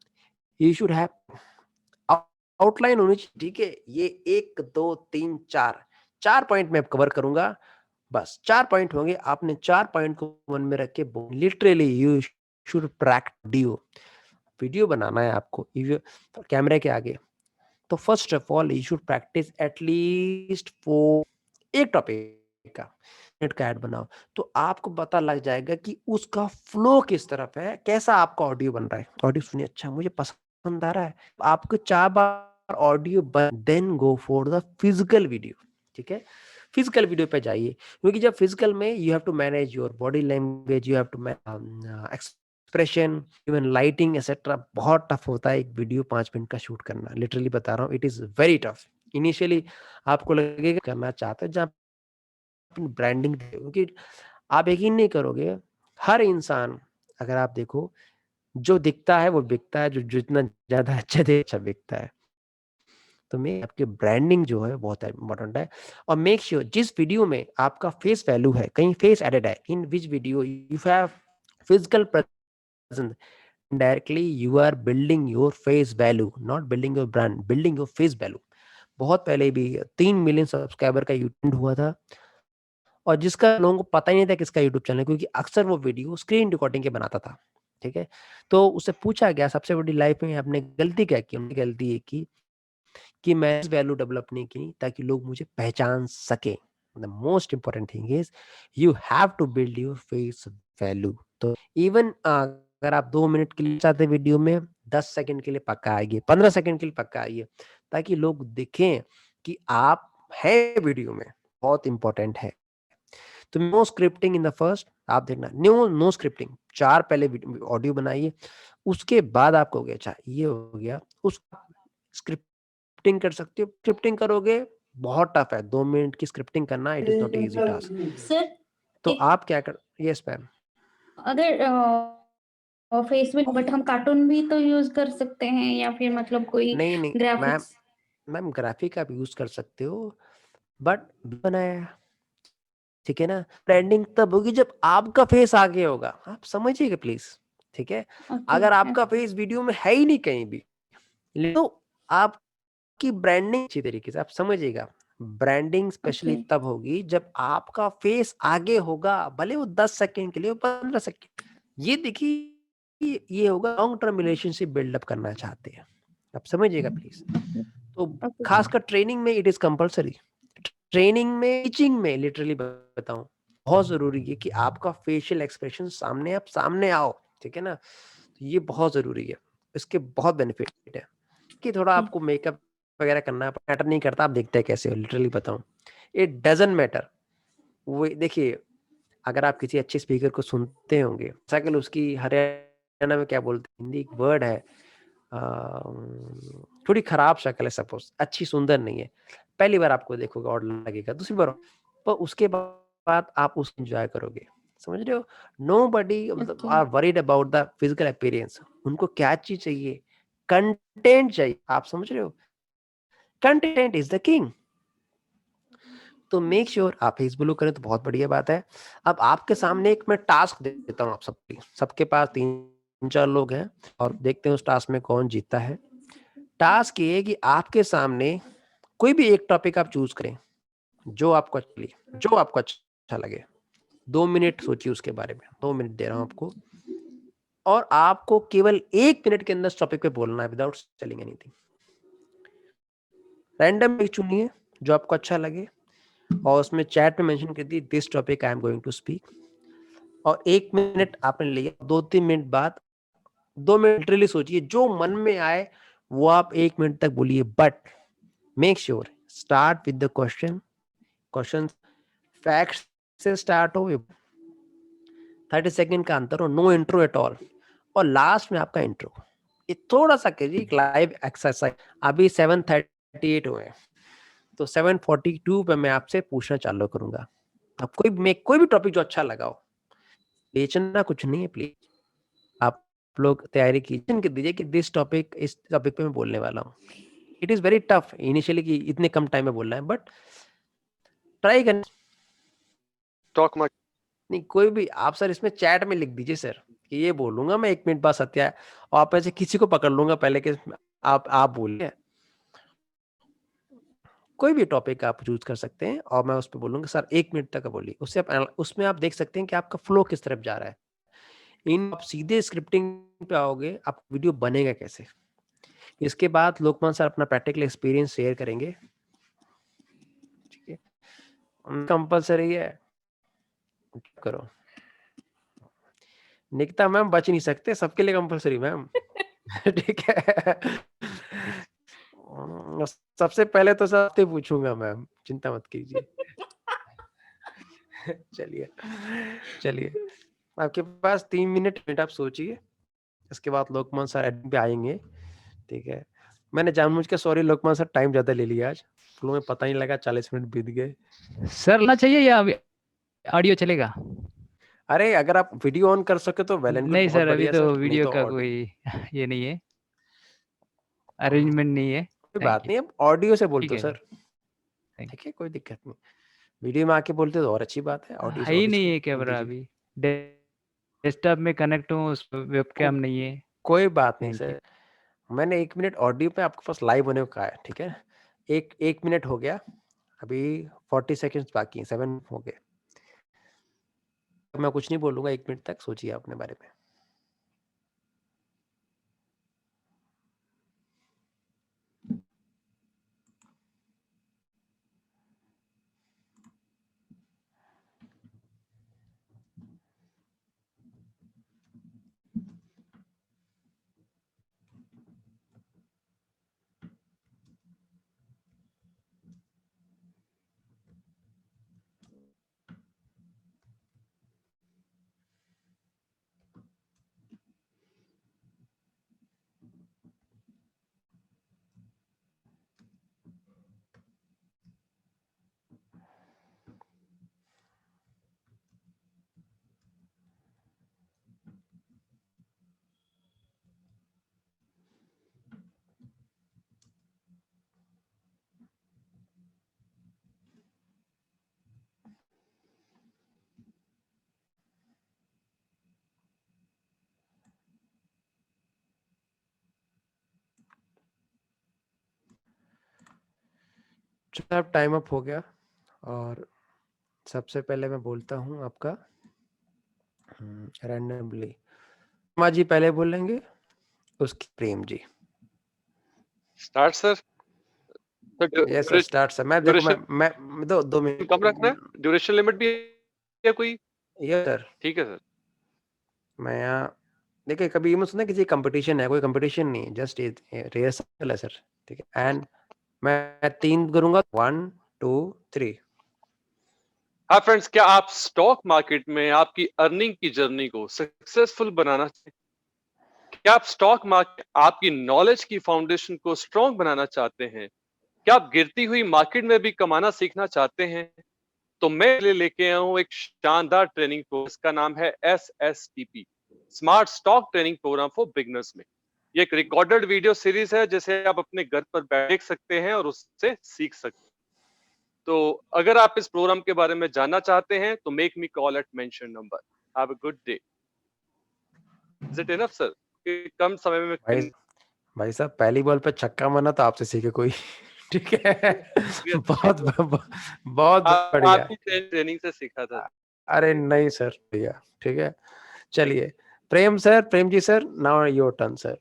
you should have outline होनी चाहिए. ठीक है, ये 1 2 3 4 पॉइंट में कवर करूंगा, बस 4 पॉइंट होंगे. आपने 4 पॉइंट को मन में रख के literally you should practice. Video बनाना है आपको कैमरे के आगे, तो first of all you should practice at least 4 एक टॉपिक का मिनट का ऐड बनाओ, तो आपको पता लग जाएगा कि उसका फ्लो किस तरफ है, कैसा आपका ऑडियो बन रहा है. ऑडियो सुनिए, अच्छा मुझे पसंद आ रहा है, आपको 4 बार audio then go for the physical video. ठीक है, फिजिकल वीडियो पे जाइए, क्योंकि जब फिजिकल में you have to manage your body language, you have to expression, even lighting etcetera. बहुत टफ होता है एक वीडियो 5 मिनट का शूट करना, लिटरली बता रहा हूँ, it is very tough. Initially आपको लगेगा करना चाहते हैं जहाँ ब्रांडिंग, क्योंकि आप यकीन नहीं करोगे, हर इंसान अगर आप देखो, जो दिखता है वो बिकता है, जो जितना ज्यादा अच्छा बिकता है. तो मैं आपके ब्रांडिंग जो है बहुत इंपॉर्टेंट है. और मेक श्योर जिस वीडियो में आपका फेस वैल्यू है, कहीं फेस एडेड है, in which video you have physical presence, directly you are building your face value, not building your brand, building your face value. बहुत पहले भी 3 मिलियन सब्सक्राइबर का यूट्यूब हुआ था, और जिसका लोगों को पता ही नहीं था किसका यूट्यूब चैनल है, क्योंकि अक्सर वो वीडियो स्क्रीन रिकॉर्डिंग के बनाता था. ठीक है, तो उससे पूछा गया सबसे बड़ी लाइफ में आपने गलती क्या की, उन्होंने गलती ये की कि मैं वैल्यू डेवलप नहीं की ताकि लोग मुझे पहचान सके. The most important thing is you have to build your face value. तो इवन अगर आप 2 मिनट के लिए चाहते वीडियो में, 10 सेकंड के लिए पक्का आइए, 15 सेकंड के लिए पक्का आइए, ताकि लोग दिखें कि आप हैं वीडियो में. बहुत इंपॉर्टेंट है. तो no scripting in the first, आप देखना, नो स्क्रिप्टिंग. 4 पहले ऑडियो बनाइए, उसके बाद आपको हो अच्छा ये हो गया, उस स्क्रिप्टिंग कर सकते हो. स्क्रिप्टिंग करोगे बहुत टफ है, 2 मिनट की स्क्रिप्टिंग करना, it is not easy task. Sir तो एक- आप क्या कर, यस मैम. अगर फेसबुक, बट हम कार्टून भी तो यूज कर सकते हैं, या फिर मतलब कोई नहीं मैम, ग्राफिक्स. मैम ग्राफिक आप यूज कर सकते हो, बट बनाया, ठीक है ना. ब्रांडिंग तब होगी जब आपका फेस आगे होगा, आप समझिएगा प्लीज. ठीक है, अगर आपका फेस वीडियो में है ही नहीं कहीं भी, तो आपकी ब्रांडिंग अच्छी तरीके से, आप समझिएगा, ब्रांडिंग स्पेशली Okay. तब होगी जब आपका फेस आगे होगा, भले वो 10 सेकंड के लिए, 15 सेकंड. ये देखिए, ये होगा लॉन्ग टर्म रिलेशनशिप बिल्डअप करना चाहते हैं, आप समझिएगा प्लीज. तो Okay. खासकर ट्रेनिंग में इट इज कंपल्सरी. ट्रेनिंग में, टीचिंग में लिटरली बताऊं, बहुत जरूरी है कि आपका फेशियल एक्सप्रेशन सामने, आप सामने आओ. ठीक है ना, तो ये बहुत जरूरी है, इसके बहुत बेनिफिट है. कि थोड़ा आपको मेकअप वगैरह करना मैटर नहीं करता, आप देखते हैं कैसे हो, लिटरली बताऊं, इट डजंट मैटर. वो देखिए, अगर आप किसी अच्छे स्पीकर को सुनते होंगे, शक्ल उसकी हरियाणा में क्या बोलते हैं, हिंदी एक वर्ड है, थोड़ी खराब शक्ल है, सपोज अच्छी सुंदर नहीं है, पहली बार आपको देखोगे और लगेगा, दूसरी बार, पर उसके बाद आप उसको एंजॉय करोगे. समझ रहे हो? नोबडी मतलब Okay. Are worried about the physical appearance. उनको क्या चीज चाहिए? कंटेंट चाहिए। आप समझ रहे हो? Content is the king. तो मेक श्योर आप फेसबुक करें तो बहुत बढ़िया बात है। अब आपके सामने एक मैं टास्क देता हूँ आप सबके पास 3-4 लोग हैं और देखते हैं उस टास्क में कौन जीतता है। टास्क ये है कि आपके सामने कोई भी एक टॉपिक आप चूज करें जो आपको अच्छा लगे। 2 मिनट सोचिए उसके बारे में। 2 मिनट दे रहा हूं आपको और आपको केवल 1 मिनट के अंदर इस टॉपिक पे बोलना है विदाउट सेलिंग एनीथिंग। रैंडम एक चुनिए जो आपको अच्छा लगे और उसमें चैट में मेंशन कर दी this topic I am going to speak और 1 मिनट आपने लिया। 2-3 मिनट बाद 2 मिनट लिटरली सोचिए जो मन में आए वो आप 1 मिनट तक बोलिए, but make sure start with the question facts से स्टार्ट हो, 30 सेकंड का अंतर हो, नो इंट्रो एट ऑल और लास्ट में आपका इंट्रो। ये थोड़ा सा करिए लाइव एक्सरसाइज। अभी 7:38 हुए हैं तो 7:42 पे मैं आपसे पूछना चालू करूंगा। अब कोई भी टॉपिक जो अच्छा लगा हो, बेचना कुछ नहीं है प्लीज। आप लोग तैयारी कीजिए कि इस टॉपिक पे मैं बोलने वाला हूँ। It is very tough initially कि इतने कम टाइम में बोलना है, बट ट्राई करें। स्टॉक मार्केट नहीं कोई भी आप सर इसमें चैट में लिख दीजिए सर कि ये बोलूंगा मैं 1 मिनट बाद सत्या, और आप ऐसे किसी को पकड़ लूंगा पहले कि आप बोलिए। कोई भी टॉपिक आप चूज कर सकते हैं और मैं उस पर बोलूंगा सर 1 मिनट तक बोलिए। उसमें आप देख सकते हैं कि आपका फ्लो किस तरफ जा रहा है। आप सीधे स्क्रिप्टिंग पे आओगे, आप वीडियो बनेगा कैसे। इसके बाद लोकमान सर अपना प्रैक्टिकल एक्सपीरियंस शेयर करेंगे, ठीक है। कंपलसरी है, करो। निकिता मैम बच नहीं सकते, सबके लिए कंपलसरी मैम। ठीक है। सबसे पहले तो सबसे पूछूंगा मैम, चिंता मत कीजिए। चलिए आपके पास 3 मिनट आप सोचिए। इसके बाद लोकमान सर एडिटिंग पे आएंगे, ठीक है। मैंने जानबूझ के सॉरी लोकमान सर टाइम ज्यादा ले लिया आज, फ्लो में पता नहीं लगा 40 मिनट बीत गए। सर ना चाहिए या ऑडियो चलेगा? अरे अगर आप वीडियो ऑन कर सके तो वेल एंड गुड, नहीं बहुत सर, अभी बढ़िया तो सर, नहीं वीडियो तो का कोई ये नहीं है, अरेंजमेंट नहीं है। कोई थैंक बात यू। नहीं, अब ऑडियो से बोलते ठीक हो है सर, थैंक ठीक है, कोई दिक्कत नहीं। वीडियो में आके बोलते तो और अच्छी बात है, ऑडियो से है ही ऑडियो से नहीं है बोल कैमरा, दीजिए। अभी डेस्कटॉप में कनेक्ट हूँ, उस वेबकैम नहीं है। कोई बात नहीं थैंक यू। सर, मैंने 1 मिनट ऑडियो पे आपके पास लाइव होने को कहा है, ठीक है। एक मिनट हो गया, अभी 40 सेकंड्स बाकी हैं, 7 हो गए। मैं कुछ नहीं बोलूंगा 1 मिनट तक, सोचिए अपने बारे में। चलो अब टाइम अप हो गया और सबसे पहले मैं बोलता हूँ आपका रैंडमली। माँ जी पहले बोलेंगे, उसकी Prem ji. Start sir. Yes sir, start sir. मैं देखो ड्यूरेशन मैं 2 मिनट कम रखना है, ड्यूरेशन लिमिट भी है कोई? Yes sir. ठीक है सर। मैं यहाँ देखिए, कभी ये मत सुना किसी कंपटीशन है, कोई कंपटीशन नहीं है, जस्ट रिहर्सल है सर, ठीक है। एंड मैं 3 करूंगा, 1 2 3। हाँ फ्रेंड्स, क्या आप स्टॉक मार्केट में आपकी अर्निंग की जर्नी को सक्सेसफुल बनाना चाहते हैं? क्या आप स्टॉक मार्केट आपकी नॉलेज की फाउंडेशन को स्ट्रॉन्ग बनाना चाहते हैं? क्या आप गिरती हुई मार्केट में भी कमाना सीखना चाहते हैं? तो मैं लेके आया हूँ एक शानदार ट्रेनिंग प्रोग्राम, इसका नाम है SSTP, smart stock training program for beginners में। ये एक रिकॉर्डेड वीडियो सीरीज है जिसे आप अपने घर पर देख सकते हैं और उससे सीख सकते हैं। तो अगर आप इस प्रोग्राम के बारे में जानना चाहते हैं तो make me call at mention number. Have a good day. Is it enough sir? कम समय में भाई साहब पहली बॉल पे छक्का मारना तो आपसे सीखे कोई। ठीक है। बहुत बहुत बढ़िया। आपकी ट्रेनिंग से सीखा था। अरे नहीं सर, बढ़िया। ठीक है, चलिए Prem sir, Prem ji sir, now your turn sir.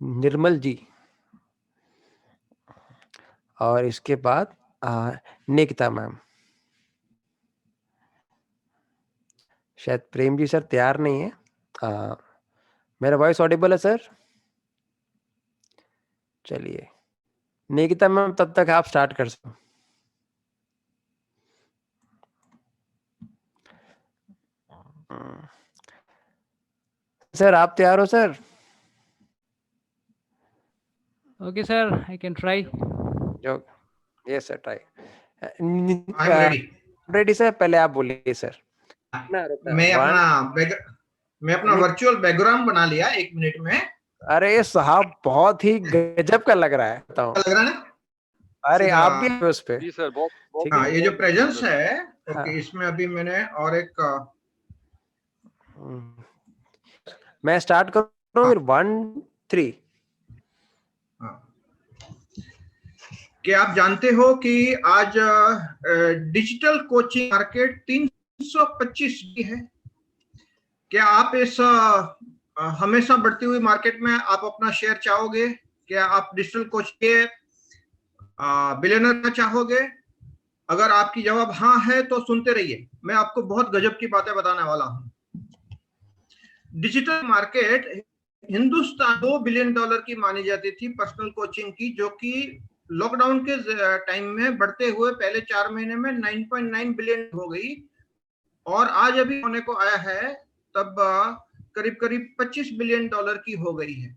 Nirmal ji, और इसके बाद निकिता मैम। शायद प्रेम जी सर तैयार नहीं है। मेरा वॉइस ऑडिबल है सर? चलिए निकिता मैम, तब तक आप स्टार्ट कर सकते। सर आप तैयार हो sir? Okay, sir, I can try. Yes sir, try. I am ready. Ready sir, पहले आप बोलिए सर। मैं अपना वर्चुअल बैकग्राउंड बना लिया 1 मिनट में। अरे साहब बहुत ही गजब का लग रहा है, बताओ। लग रहा है ना? अरे आप भी हैं उस पे। जी सर, बहुत हाँ, ये जो प्रेजेंस है, हाँ। ओके, इसमें अभी मैंने और एक मैं स्टार्ट करूँ फिर 1 3। क्या आप जानते हो कि आज डिजिटल कोचिंग मार्केट 325 की है? क्या आप इस हमेशा बढ़ती हुई मार्केट में आप अपना शेयर चाहोगे? क्या आप डिजिटल कोच के बिलियनर चाहोगे? अगर आपकी जवाब हाँ है तो सुनते रहिए, मैं आपको बहुत गजब की बातें बताने वाला हूं। डिजिटल मार्केट हिंदुस्तान $2 बिलियन की मानी जाती थी पर्सनल कोचिंग की, जो कि लॉकडाउन के टाइम में बढ़ते हुए पहले 4 महीने में 9.9 बिलियन हो गई, और आज अभी होने को आया है तब करीब करीब $25 बिलियन की हो गई है।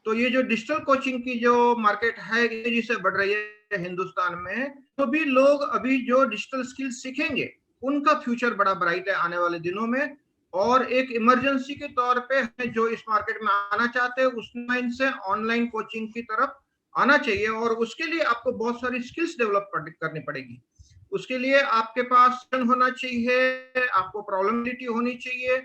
तो ये जो डिजिटल कोचिंग की जो मार्केट है तेजी से बढ़ रही है हिंदुस्तान में, तो भी लोग अभी जो डिजिटल स्किल सीखेंगे उनका फ्यूचर बड़ा ब्राइट है आने वाले दिनों में। और एक इमरजेंसी के तौर पे जो इस मार्केट में आना चाहते हैं उसमें से ऑनलाइन कोचिंग की तरफ आना चाहिए, और उसके लिए आपको बहुत सारी स्किल्स डेवलप करनी पड़ेगी। उसके लिए आपके पास होना चाहिए, आपको प्रॉब्लमिलिटी होनी चाहिए,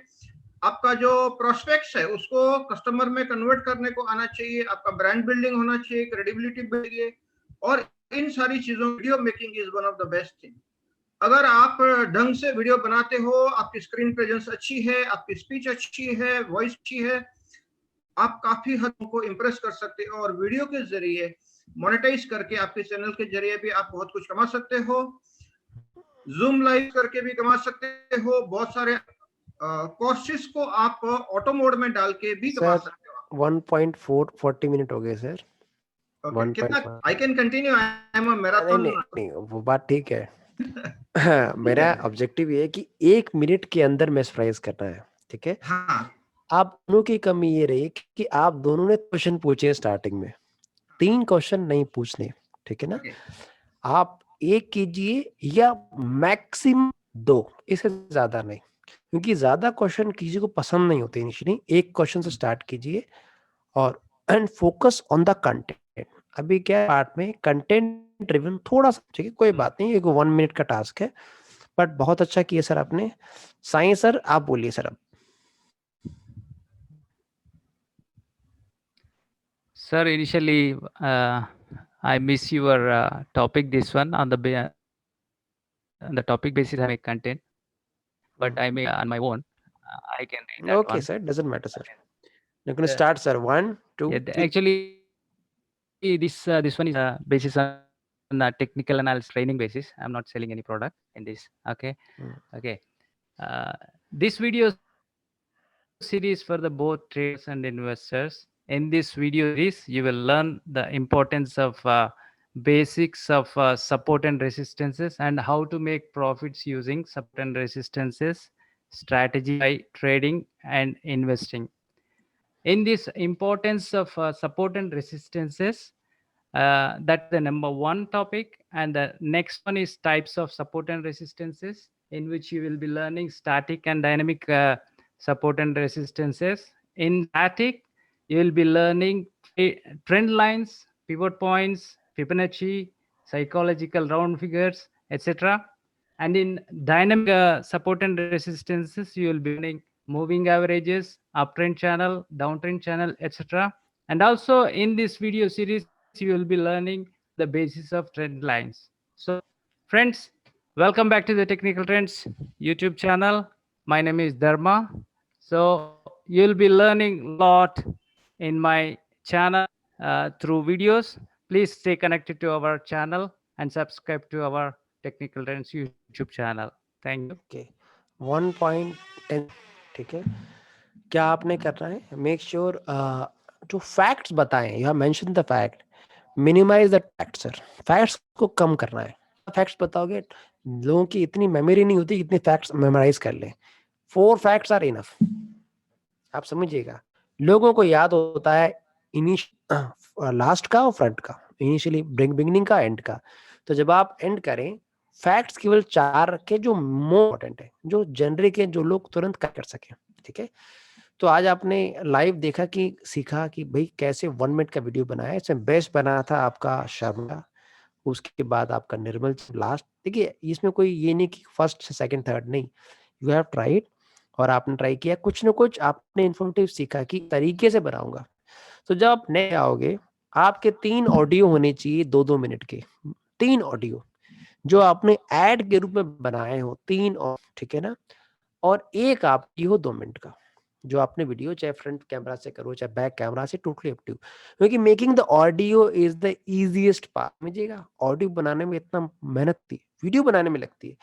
आपका जो प्रोस्पेक्ट्स है उसको कस्टमर में कन्वर्ट करने को आना चाहिए, आपका ब्रांड बिल्डिंग होना चाहिए, क्रेडिबिलिटी बढ़ेगी, और इन सारी चीजों video making is one of the best thing. अगर आप ढंग से वीडियो बनाते हो, आपकी स्क्रीन प्रेजेंस अच्छी है, आपकी स्पीच अच्छी है, वॉइस अच्छी है, आप काफी हद को इंप्रेस कर सकते हो, और वीडियो के जरिए मोनेटाइज करके आपके चैनल के जरिए भी आप बहुत कुछ कमा सकते हो। जूम लाइव करके भी कमा सकते हो, बहुत सारे कोर्सेस को आप ऑटो मोड में डाल के भी कमा सकते हो। 1.40 मिनट हो गए सर। कितना I can continue, I am a marathon. नहीं, वो बात ठीक है। मेरा ऑब्जेक्टिव ये है कि 1 मिनट के अंदर मैस्मराइज करना है, ठीक है। हाँ, आप दोनों की कमी ये रही कि आप दोनों ने क्वेश्चन पूछे स्टार्टिंग में, 3 क्वेश्चन नहीं पूछने, ठीक है ना। आप 1 कीजिए या मैक्सिमम 2, इससे ज्यादा नहीं, क्योंकि ज्यादा क्वेश्चन किसी को पसंद नहीं होते इनिशियली। 1 क्वेश्चन से स्टार्ट कीजिए और and focus on the content. अभी क्या पार्ट में कंटेंट ड्रिवन थोड़ा सा, ठीक है, कोई बात नहीं, एक 1 मिनट का टास्क है, बट बहुत अच्छा किया सर आपने। साईं सर आप बोलिए सर अब। Sir, initially, I miss your topic. This one on the topic basis, I make content, but I make on my own. I can read that Okay, one. sir, doesn't matter, sir. You're going to start, sir. 1 2 Yeah, 3. actually, this one is basis on the technical analysis training basis. I'm not selling any product in this. Okay, okay. This video series for the both traders and investors. In this video series, you will learn the importance of basics of support and resistances and how to make profits using support and resistances strategy by trading and investing. In this importance of support and resistances, That's the number one topic. And the next one is types of support and resistances, in which you will be learning static and dynamic support and resistances. In static, you will be learning trend lines, pivot points, Fibonacci, psychological round figures, etc. And in dynamic support and resistances, you will be learning moving averages, uptrend channel, downtrend channel, etc. And also in this video series, you will be learning the basis of trend lines. So friends, welcome back to the Technical Trends YouTube channel. My name is Dharma. So you'll be learning a lot in my channel through videos. Please stay connected to our channel and subscribe to our Technical Trends YouTube channel. Thank you. Okay 1.10 ठीक है क्या आपने करना है make sure जो facts बताएं you have mention the fact minimize the fact sir facts को कम करना है फैक्ट्स बताओगे लोगों की इतनी मेमोरी नहीं होती इतने फैक्ट्स मेमोराइज कर लें 4 फैक्ट्स आर इनफ आप समझिएगा लोगों को याद होता है लास्ट का और फ्रंट का इनिशियली बिगिनिंग का एंड का तो जब आप एंड करें फैक्ट्स केवल 4 रखें जो मोर इम्पोर्टेंट है जो जनरिक है जो लोग तुरंत कर सकें ठीक है तो आज आपने लाइव देखा कि सीखा कि भाई कैसे 1 मिनट का वीडियो बनाया इसमें बेस्ट बना था आपका शर्मा उसके बाद आपका निर्मल लास्ट देखिए इसमें कोई ये नहीं कि फर्स्ट सेकंड थर्ड नहीं यू हैव ट्राइड और आपने ट्राई किया कुछ ना कुछ आपने इन्फॉर्मेटिव सीखा कि तरीके से बनाऊंगा तो जब आप नए आओगे आपके 3 ऑडियो होने चाहिए 2-2 मिनट के 3 ऑडियो जो आपने ऐड के रूप में बनाए हो 3 और ठीक है ना और एक आपकी हो 2 मिनट का जो आपने वीडियो चाहे फ्रंट कैमरा से करो चाहे बैक कैमरा से टोटली अप टू क्योंकि making the audio is the easiest part समझिएगा ऑडियो बनाने में इतना मेहनत थी वीडियो बनाने में लगती है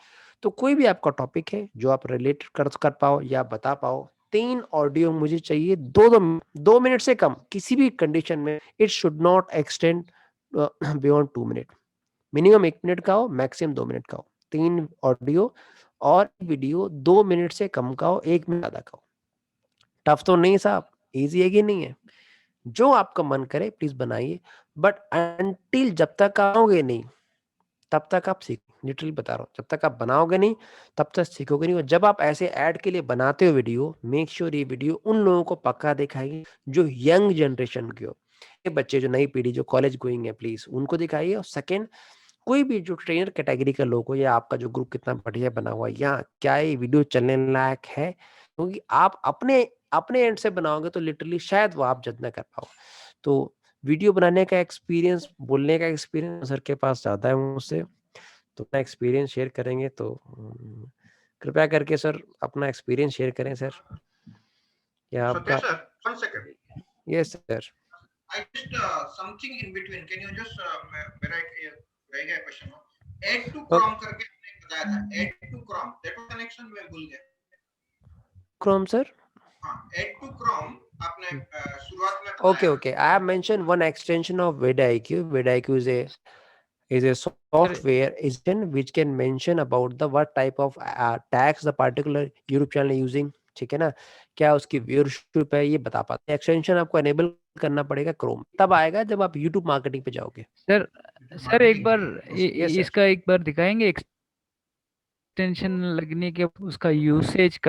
तो कोई भी आपका टॉपिक है जो आप रिलेट कर पाओ या बता पाओ 3 ऑडियो मुझे चाहिए 2 मिनट से कम किसी भी कंडीशन में it should not extend beyond 2 minute minimum 1 minute का हो मैक्सिमम 2 मिनट का हो 3 ऑडियो और वीडियो 2 मिनट से कम का हो 1 मिनट ज्यादा का हो टफ तो नहीं साहब इजी है कि नहीं है जो आपका मन करे प्लीज बनाइए बट अंटिल जब तक आओगे नहीं तब तक आप सीख लिटरली बता रहा हूँ जब तक आप बनाओगे नहीं तब तक सीखोगे नहीं और जब आप ऐसे ऐड के लिए बनाते हो वीडियो मेक श्योर ये वीडियो उन लोगों को पक्का दिखाएगी जो यंग जनरेशन के हो ये बच्चे जो नई पीढ़ी जो कॉलेज गोइंग है प्लीज उनको दिखाइए और सेकेंड कोई भी जो ट्रेनर कैटेगरी का लोग हो या आपका जो ग्रुप कितना बढ़िया बना हुआ है या क्या ये वीडियो चलने लायक है क्योंकि आप अपने एंड से बनाओगे तो लिटरली शायद वो आप जज ना कर पाओ तो वीडियो बनाने का एक्सपीरियंस बोलने का एक्सपीरियंस सर के पास ज्यादा है मुझसे तो अपना एक्सपीरियंस शेयर करेंगे तो कृपया करके सर अपना एक्सपीरियंस शेयर करें सर या आपका sir 1 second yes sir I just something in between. Can you just मेरा एक रह गया क्वेश्चन add to Chrome करके आपने बताया था add to Chrome that was connection मैं भूल गया Chrome sir हाँ add to Chrome आपने शुरुआत में okay I have mentioned one extension of vidIQ vidIQ is a software extension which can mention about the what type of tags the particular YouTube channel is using ठीक है ना क्या उसकी viewership है ये बता पाते हैं एक्सटेंशन आपको एनेबल करना पड़ेगा क्रोम तब आएगा जब आप YouTube मार्केटिंग पे जाओगे सर एक बार इसका एक बार दिखाएंगे एक्सटेंशन लगने के उसका यूसेज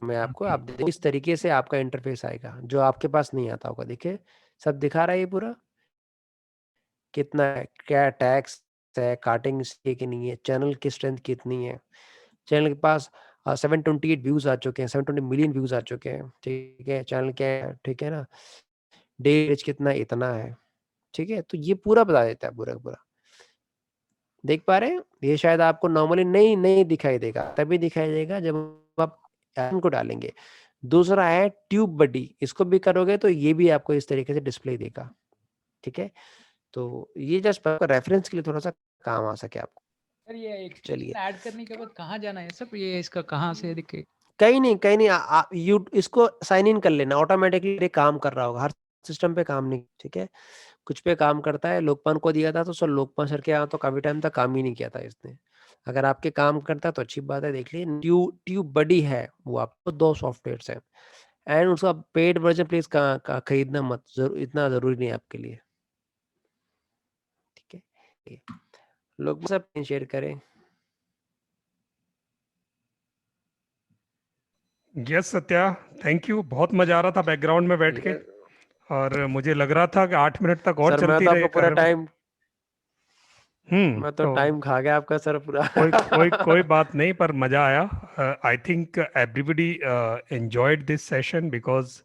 में आपको आप देखो इस तरीके से आपका इंटरफेस आएगा जो आपके पास नहीं आता होगा देखिए सब दिखा रहा है ये पूरा कितना है क्या टैक्स है काटिंग कि नहीं है चैनल की स्ट्रेंथ कितनी है चैनल के पास 728 व्यूज आ चुके हैं 720 मिलियन व्यूज आ चुके हैं ठीक है चैनल क्या है ठीक है ना डे रीच कितना इतना है ठीक है तो ये पूरा बता देता है पूरा देख पा रहे हैं ये शायद आपको नॉर्मली नहीं दिखाई देगा तभी दिखाई देगा जब आप को डालेंगे दूसरा है ट्यूब बडी इसको भी करोगे तो ये भी आपको इस तरीके से डिस्प्ले देगा ठीक है तो ये जस्ट आपका रेफरेंस के लिए थोड़ा सा काम आ सके आपको सर ये चलिए ऐड करने के बाद कहाँ जाना है सब ये इसका कहाँ से दिखे कहीं नहीं यू इसको साइन इन कर लेना ऑटोमेटिकली काम कर रहा होगा हर सिस्टम पे काम नहीं ठीक है कुछ पे काम करता है लोकपाल को दिया था तो सर लोकपाल सर के यहाँ तो काफी टाइम तक काम ही नहीं किया था इसने अगर आपके काम करता है तो अच्छी बात है देख लीजिए ट्यूब बडी है वो आपको 2 सॉफ्टवेयर है एंड उसका पेड वर्जन प्लीज खरीदना मत इतना जरूरी नहीं है आपके लिए लोग सब शेयर करें। Yes Satya, thank you. बहुत मजा आ रहा था बैकग्राउंड में बैठ के, और मुझे लग रहा था कि 8 मिनट तक और सर मैं चलती तो रहे आपका पूरा कार्यक्रम। टाइम मैं तो टाइम खा गया आपका सर पूरा। कोई बात नहीं, पर मजा आया। I think everybody enjoyed this session because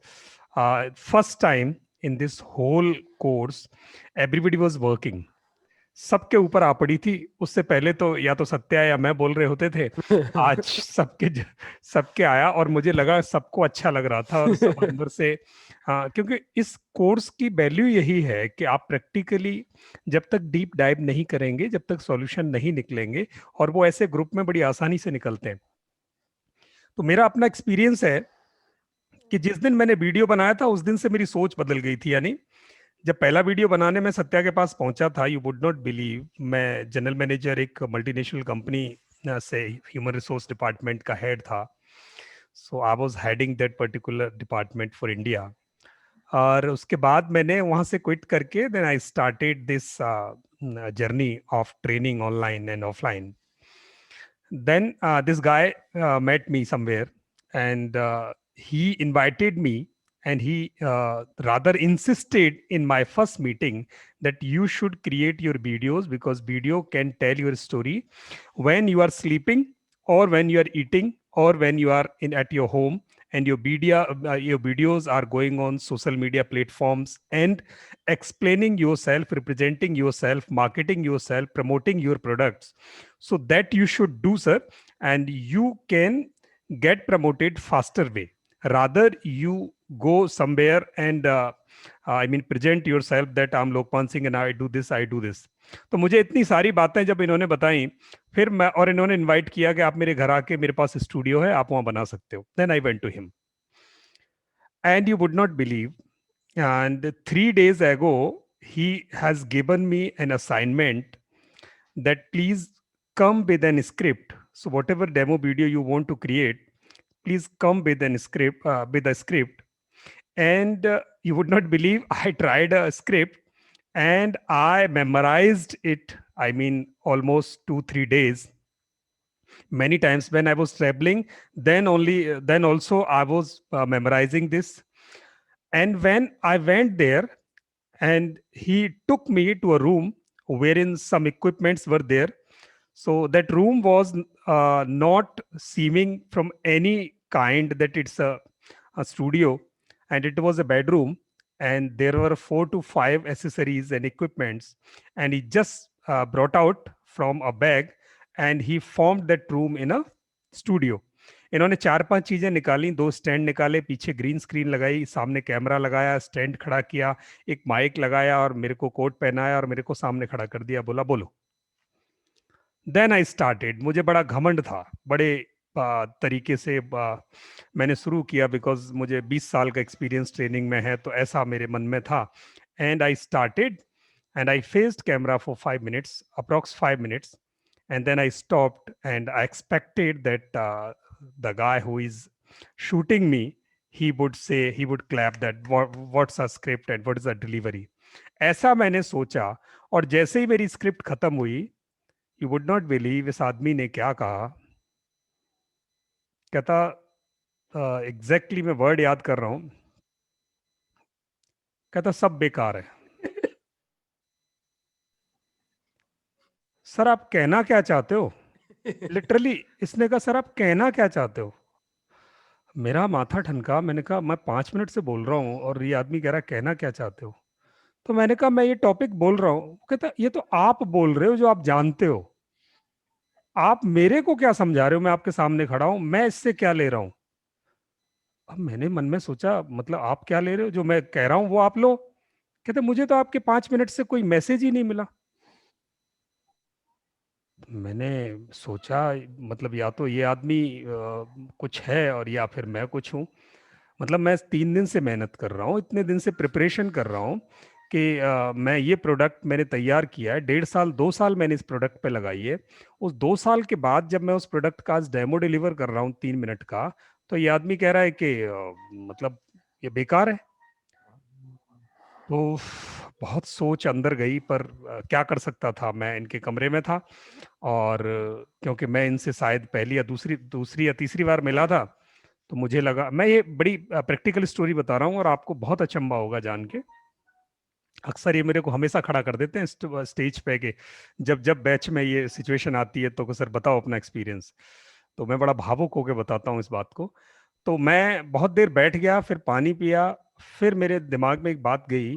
first time in this whole course everybody was working, सबके ऊपर आ पड़ी थी। उससे पहले तो या तो सत्या या मैं बोल रहे होते थे, आज सबके आया, और मुझे लगा सबको अच्छा लग रहा था, और सब अंदर से। हाँ, क्योंकि इस कोर्स की वैल्यू यही है कि आप प्रैक्टिकली जब तक डीप डाइव नहीं करेंगे, जब तक सॉल्यूशन नहीं निकलेंगे, और वो ऐसे ग्रुप में बड़ी आसानी से निकलते हैं। तो मेरा अपना एक्सपीरियंस है कि जिस दिन मैंने वीडियो बनाया था उस दिन से मेरी सोच बदल गई थी। यानी जब पहला वीडियो बनाने में सत्या के पास पहुंचा था, यू वुड नॉट बिलीव, मैं जनरल मैनेजर एक मल्टीनेशनल कंपनी से ह्यूमन रिसोर्स डिपार्टमेंट का हेड था। So I was heading that particular department for India. और उसके बाद मैंने वहां से क्विट करके then I started this journey of training online and offline. Then this guy met me somewhere, and he invited me, and he rather insisted in my first meeting that you should create your videos, because video can tell your story when you are sleeping, or when you are eating, or when you are at your home, and your videos are going on social media platforms and explaining yourself, representing yourself, marketing yourself, promoting your products. So that you should do, sir, and you can get promoted faster way. Rather you go somewhere and I mean present yourself that I'm Lokpan Singh and I do this. तो मुझे इतनी सारी बातें जब इन्होंने बताई, फिर मैं, और इन्होंने इनवाइट किया कि आप मेरे घर आके, मेरे पास स्टूडियो है, आप वहां बना सकते हो. Then I went to him, and you would not believe, and 3 days ago he has given me an assignment that please come with an script. So whatever demo video you want to create, please come with an script, with a script. And you would not believe, I tried a script and I memorized it. I mean, almost 2-3 days. Many times when I was traveling, then also I was memorizing this. And when I went there, and he took me to a room wherein some equipments were there. So that room was not seeming from any kind that it's a studio, and it was a bedroom, and there were 4 to 5 accessories and equipments, and he just brought out from a bag, and he formed that room in a studio. इन्होंने 4-5 चीजें निकाली, 2 stand निकाले, पीछे green screen लगाई, सामने camera लगाया, stand खड़ा किया, एक माइक लगाया, और मेरे को कोट पहनाया, और मेरे को सामने खड़ा कर दिया, बोला बोलो. Then I started. मुझे बड़ा घमंड था, बड़े तरीके से मैंने शुरू किया, बिकॉज मुझे 20 साल का एक्सपीरियंस ट्रेनिंग में है, तो ऐसा मेरे मन में था. And I started and I faced camera for 5 minutes, approx 5 minutes, and then I stopped, and I expected that the guy who is shooting me, he would clap that what's a script and what is a delivery. ऐसा मैंने सोचा, और जैसे ही मेरी script खत्म हुई, you would not believe इस आदमी ने क्या कहा. कहता, एग्जैक्टली मैं वर्ड याद कर रहा हूं, कहता सब बेकार है. सर आप कहना क्या चाहते हो? लिटरली इसने कहा, सर आप कहना क्या चाहते हो? मेरा माथा ठनका. मैंने कहा, मैं 5 मिनट से बोल रहा हूँ और ये आदमी कह रहा कहना क्या चाहते हो? तो मैंने कहा, मैं ये टॉपिक बोल रहा हूँ. कहता, ये तो आप बोल रहे हो जो आप जानते हो, आप मेरे को क्या समझा रहे हो? मैं आपके सामने खड़ा हूं, मैं इससे क्या ले रहा हूं? अब मैंने मन में सोचा, मतलब आप क्या ले रहे हो? जो मैं कह रहा हूं वो आप लो. कहते, मुझे तो आपके 5 मिनट से कोई मैसेज ही नहीं मिला. मैंने सोचा, मतलब या तो ये आदमी कुछ है, और या फिर मैं कुछ हूँ. मतलब मैं 3 दिन से मेहनत कर रहा हूँ, इतने दिन से प्रिपरेशन कर रहा हूँ कि मैं ये प्रोडक्ट मैंने तैयार किया है. 1.5 साल 2 साल मैंने इस प्रोडक्ट पे लगाई है. उस 2 साल के बाद जब मैं उस प्रोडक्ट का आज डेमो डिलीवर कर रहा हूँ 3 मिनट का, तो ये आदमी कह रहा है कि मतलब ये बेकार है. तो बहुत सोच अंदर गई, पर क्या कर सकता था, मैं इनके कमरे में था और क्योंकि मैं इनसे शायद पहली या दूसरी या तीसरी बार मिला था, तो मुझे लगा, मैं ये बड़ी प्रैक्टिकल स्टोरी बता रहा हूँ और आपको बहुत अचंभा होगा जान के। अक्सर ये मेरे को हमेशा खड़ा कर देते हैं स्टेज पे के जब जब बैच में ये सिचुएशन आती है, तो सर बताओ अपना एक्सपीरियंस। तो मैं बड़ा भावुक होकर बताता हूँ इस बात को। तो मैं बहुत देर बैठ गया, फिर पानी पिया, फिर मेरे दिमाग में एक बात गई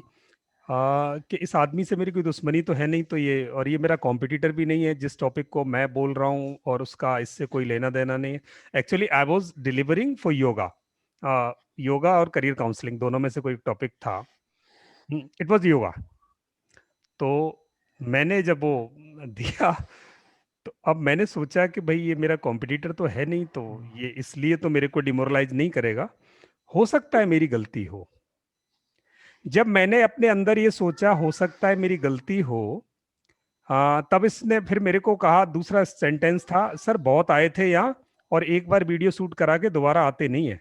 कि इस आदमी से मेरी कोई दुश्मनी तो है नहीं, तो ये मेरा कॉम्पिटिटर भी नहीं है जिस टॉपिक को मैं बोल रहा हूँ, और उसका इससे कोई लेना देना नहीं है। Actually I was delivering for yoga, yoga और करियर काउंसलिंग दोनों में से कोई टॉपिक था। It was yoga. तो मैंने जब वो दिया, तो अब मैंने सोचा कि भाई ये मेरा कॉम्पिटिटर तो है नहीं, तो ये इसलिए तो मेरे को डिमोरलाइज नहीं करेगा, हो सकता है मेरी गलती हो। जब मैंने अपने अंदर ये सोचा हो सकता है मेरी गलती हो, तब इसने फिर मेरे को कहा, दूसरा सेंटेंस था, सर बहुत आए थे यहाँ और एक बार वीडियो शूट करा के दोबारा आते नहीं है।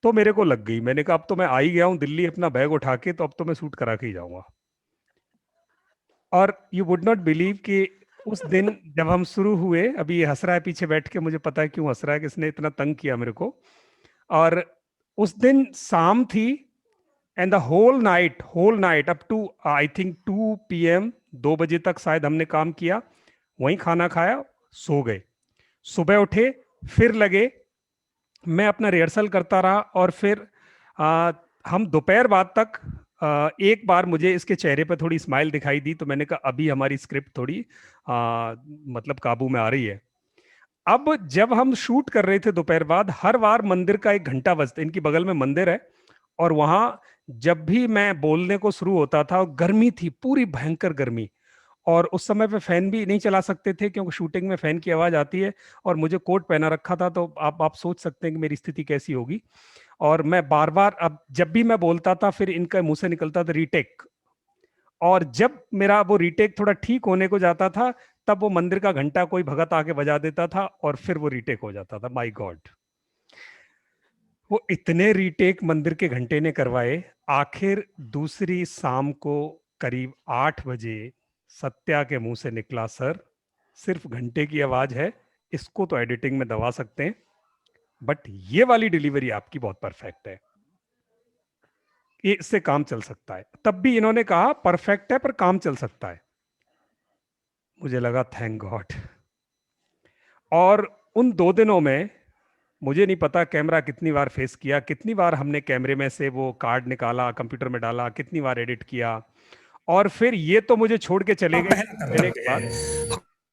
तो मेरे को लग गई, मैंने कहा अब तो मैं आ ही गया हूँ दिल्ली अपना बैग उठा के, तो अब तो मैं शूट करा के ही जाऊंगा। और यू वुड नॉट बिलीव कि उस दिन जब हम शुरू हुए, अभी ये हंस रहा है पीछे बैठ के, मुझे पता है क्यों हंस रहा है, किसने इतना तंग किया मेरे को। और उस दिन शाम थी, and the whole night up to I think 2 PM, 2 बजे तक शायद हमने काम किया, वहीं खाना खाया, सो गए। सुबह उठे, फिर लगे, मैं अपना रिहर्सल करता रहा, और फिर हम दोपहर बाद तक एक बार मुझे इसके चेहरे पर थोड़ी स्माइल दिखाई दी, तो मैंने कहा अभी हमारी स्क्रिप्ट थोड़ी मतलब काबू में आ रही है। अब जब हम शूट कर रहे थे दोपहर बाद, हर बार मंदिर का 1 घंटा बजता, इनकी बगल में मंदिर है, और वहां जब भी मैं बोलने को शुरू होता था, गर्मी थी, पूरी भयंकर गर्मी, और उस समय पे फैन भी नहीं चला सकते थे क्योंकि शूटिंग में फैन की आवाज आती है, और मुझे कोट पहना रखा था, तो आप सोच सकते हैं कि मेरी स्थिति कैसी होगी। और मैं बार बार, अब जब भी मैं बोलता था, फिर इनका मुंह से निकलता था रीटेक, और जब मेरा वो रीटेक थोड़ा ठीक होने को जाता था, तब वो मंदिर का घंटा कोई भगत आके बजा देता था, और फिर वो रीटेक हो जाता था। माय गॉड, वो इतने रीटेक मंदिर के घंटे ने करवाए। आखिर दूसरी शाम को करीब 8 बजे सत्या के मुंह से निकला, सर सिर्फ घंटे की आवाज है, इसको तो एडिटिंग में दबा सकते हैं, बट ये वाली डिलीवरी आपकी बहुत परफेक्ट है, ये इससे काम चल सकता है। तब भी इन्होंने कहा परफेक्ट है पर काम चल सकता है। मुझे लगा थैंक गॉड। और उन 2 दिनों में मुझे नहीं पता कैमरा कितनी बार फेस किया, कितनी बार हमने कैमरे में से वो कार्ड निकाला, कंप्यूटर में डाला, कितनी बार एडिट किया, और फिर ये तो मुझे छोड़ के चले गए लेने के बाद।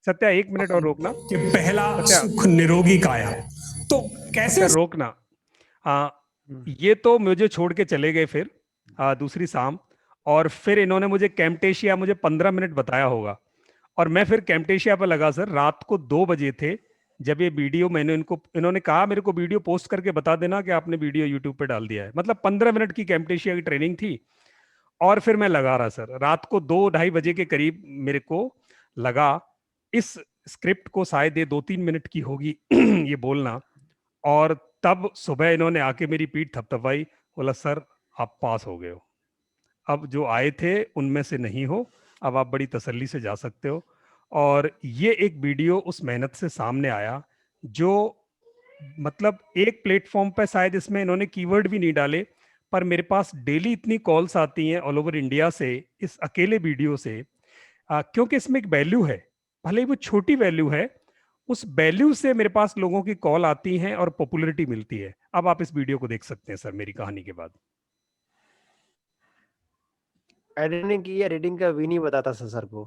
सत्या 1 मिनट और रोकना कि पहला सुख निरोगी काया, तो कैसे रोकना। ये तो मुझे छोड़ के चले गए फिर दूसरी शाम, और फिर इन्होंने मुझे कैम्टेशिया, मुझे 15 मिनट बताया होगा, और मैं फिर कैम्टेशिया पर लगा। सर रात को 2 बजे थे जब ये वीडियो मैंने इन्होंने कहा मेरे को वीडियो पोस्ट करके बता देना कि आपने वीडियो यूट्यूब पे डाल दिया है, मतलब 15 मिनट की कैम्टेशिया की ट्रेनिंग थी। और फिर मैं लगा रहा सर, रात को 2-2:30 बजे के करीब मेरे को लगा इस स्क्रिप्ट को शायद ये 2-3 मिनट की होगी ये बोलना, और तब सुबह इन्होंने आके मेरी पीठ थपथपाई, बोला सर आप पास हो गए हो, अब जो आए थे उनमें से नहीं हो, अब आप बड़ी तसल्ली से जा सकते हो। और ये एक वीडियो उस मेहनत से सामने आया, जो मतलब एक प्लेटफॉर्म पे शायद इसमें इन्होंने कीवर्ड भी नहीं डाले, पर मेरे पास डेली इतनी कॉल्स आती हैं ऑल ओवर इंडिया से इस अकेले वीडियो से, क्योंकि इसमें एक वैल्यू है, भले ही वो छोटी वैल्यू है, उस वैल्यू से मेरे पास लोगों की कॉल आती हैं और पॉपुलैरिटी मिलती है। अब आप इस वीडियो को देख सकते हैं सर मेरी कहानी के बाद। एडिटिंग की, एडिटिंग का भी नहीं बताता सर को,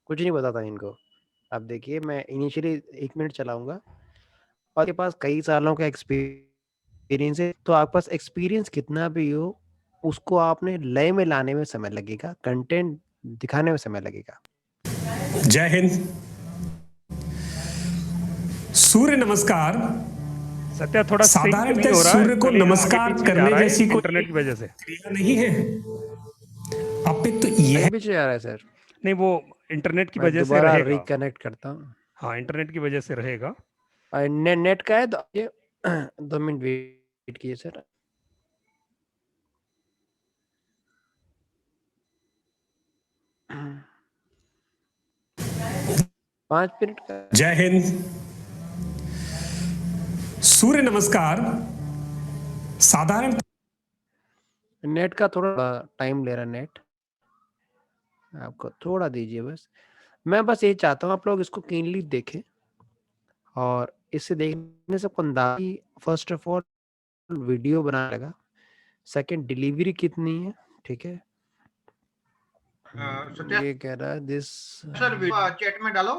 कुछ नहीं बताता इनको। अब देखिए मैं इनिशियली 1 मिनट चलाऊंगा, और आपके पास कई सालों का एक्सपीरियंस है, तो आपके पास एक्सपीरियंस कितना भी हो, उसको आपने लय में लाने में समय लगेगा, कंटेंट दिखाने में समय लगेगा। जय हिंद, सूर्य नमस्कार। सत्या थोड़ा साधारणतः सूर्य को नमस्कार करने जैसी कोई इंटरनेट की वजह से क्रिया नहीं है, अपितु यह पीछे आ रहा है सर, नहीं, वो इंटरनेट की मैं वजह से दोबारा रहेगा। रिकनेक्ट करता हूँ। हाँ इंटरनेट की वजह से रहेगा। नेट का है तो ये 2 मिनट वेट कीजिए सर। 5 मिनट का जय हिंद। सूर्य नमस्कार साधारण नेट का थोड़ा टाइम ले रहा है नेट, आपको थोड़ा दीजिए बस। मैं बस यही चाहता हूँ आप लोग इसको कीनली देखें, और इसे देखने से आपको अंदाजा फर्स्ट ऑफ ऑल वीडियो बनाने लगा, सेकंड डिलीवरी कितनी है, ठीक है। सत्या ये कह रहा है दिस सर चैट में डालो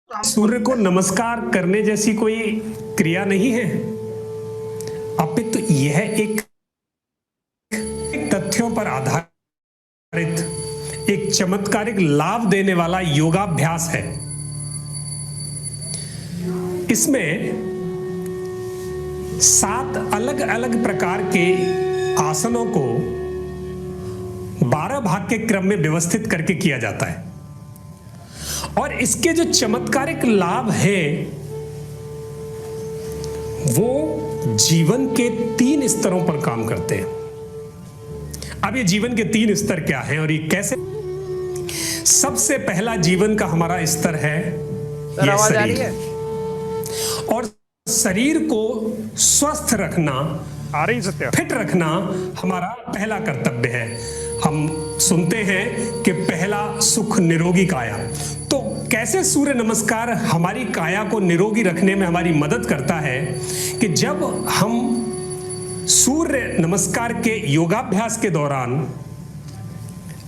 तो हम सूर्य को नमस्कार करने जैसी कोई क्रिया नहीं है, अपितु यह एक तथ्यों पर आधारित एक चमत्कारिक लाभ देने वाला योगाभ्यास है। इसमें 7 अलग अलग प्रकार के आसनों को 12 भाग के क्रम में व्यवस्थित करके किया जाता है, और इसके जो चमत्कारिक लाभ हैं वो जीवन के 3 स्तरों पर काम करते हैं। अब ये जीवन के 3 स्तर क्या हैं और ये कैसे? सबसे पहला जीवन का हमारा स्तर है सर, ये आवाज आ रही शरीर, है? और शरीर को स्वस्थ रखना, आ रही सत्या? फिट रखना हमारा पहला कर्तव्य है। हम सुनते हैं कि पहला सुख निरोगी काया। तो कैसे सूर्य नमस्कार हमारी काया को निरोगी रखने में हमारी मदद करता है कि जब हम सूर्य नमस्कार के योगाभ्यास के दौरान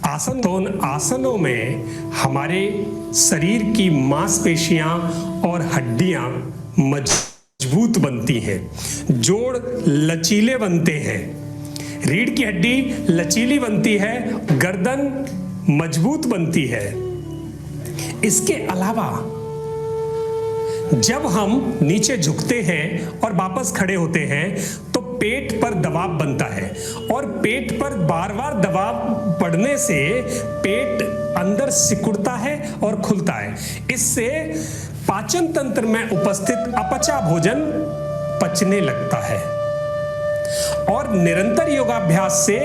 आसन, तो उन आसनों में हमारे शरीर की मांसपेशियां और हड्डियां मजबूत बनती हैं, जोड़ लचीले बनते हैं, रीढ़ की हड्डी लचीली बनती है, गर्दन मजबूत बनती है। इसके अलावा जब हम नीचे झुकते हैं और वापस खड़े होते हैं तो पेट पर दबाव बनता है, और पेट पर बार बार दबाव पड़ने से पेट अंदर सिकुड़ता है और खुलता है। इससे पाचन तंत्र में उपस्थित अपचा भोजन पचने लगता है, और निरंतर योगाभ्यास से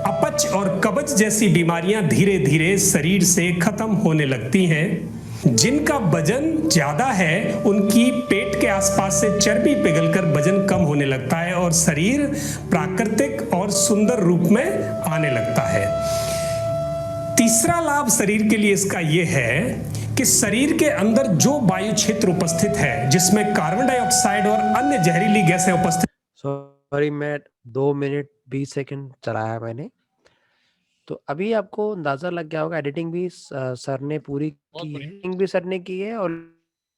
अपच और कब्ज जैसी बीमारियां धीरे धीरे शरीर से खत्म होने लगती हैं। जिनका वजन ज्यादा है उनकी पेट के आसपास से चर्बी पिघलकर वजन कम होने लगता है और शरीर प्राकृतिक और सुंदर रूप में आने लगता है। तीसरा लाभ शरीर के लिए इसका यह है कि शरीर के अंदर जो वायु क्षेत्र उपस्थित है जिसमें कार्बन डाइऑक्साइड और अन्य जहरीली गैसें उपस्थित। सॉरी, मैं 2 मिनट 20 सेकंड चलाया मैंने, तो अभी आपको अंदाजा लग गया होगा। एडिटिंग भी सर ने पूरी की है, एडिटिंग भी सर ने की है, और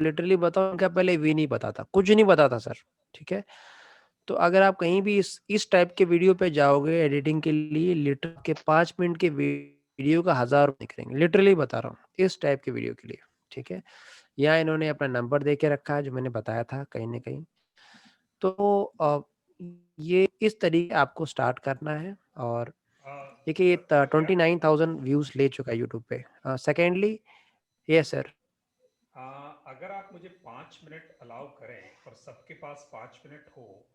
लिटरली बताऊं क्या, पहले भी नहीं पता था, कुछ नहीं पता था सर, ठीक है। तो अगर आप कहीं भी इस टाइप के वीडियो पे जाओगे एडिटिंग के लिए, लिटर के 5 मिनट के वीडियो का 1000 रुपये करेंगे, लिटरली बता रहा हूँ, इस टाइप के वीडियो के लिए, ठीक है। यहाँ इन्होंने अपना नंबर दे के रखा है जो मैंने बताया था कहीं ना कहीं। तो ये इस तरीके आपको स्टार्ट करना है, और देखिए ये 29,000 व्यूज ले चुका है यूट्यूब पे। सेकेंडली, यस सर, अगर आप मुझे 5 मिनट अलाउ करें और सबके पास 5 मिनट हो,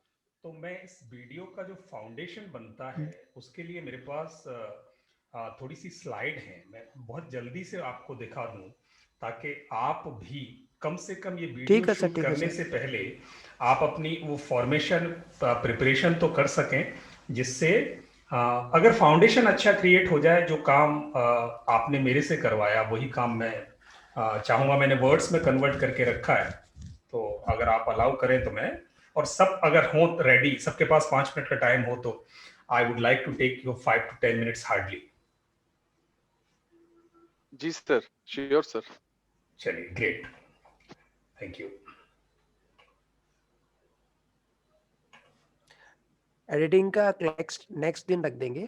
तो मैं इस वीडियो का जो फाउंडेशन बनता है उसके लिए मेरे पास थोड़ी सी स्लाइड है, मैं बहुत जल्दी से आपको दिखा दूं ताकि आप भी कम से कम ये वीडियो शूट करने से पहले आप अपनी वो फॉर्मेशन प्रिपरेशन तो कर सकें, जिससे अगर फाउंडेशन अच्छा क्रिएट हो जाए, जो काम आपने मेरे से करवाया वही काम मैं चाहूंगा। मैंने वर्ड्स में कन्वर्ट करके रखा है, तो अगर आप अलाउ करें तो मैं, और सब अगर हो रेडी, सबके पास 5 मिनट का टाइम हो, तो I would like to take your 5 to 10 minutes hardly. जी सर, श्योर सर। चलिए, ग्रेट, थैंक यू। एडिटिंग का नेक्स्ट दिन रख देंगे।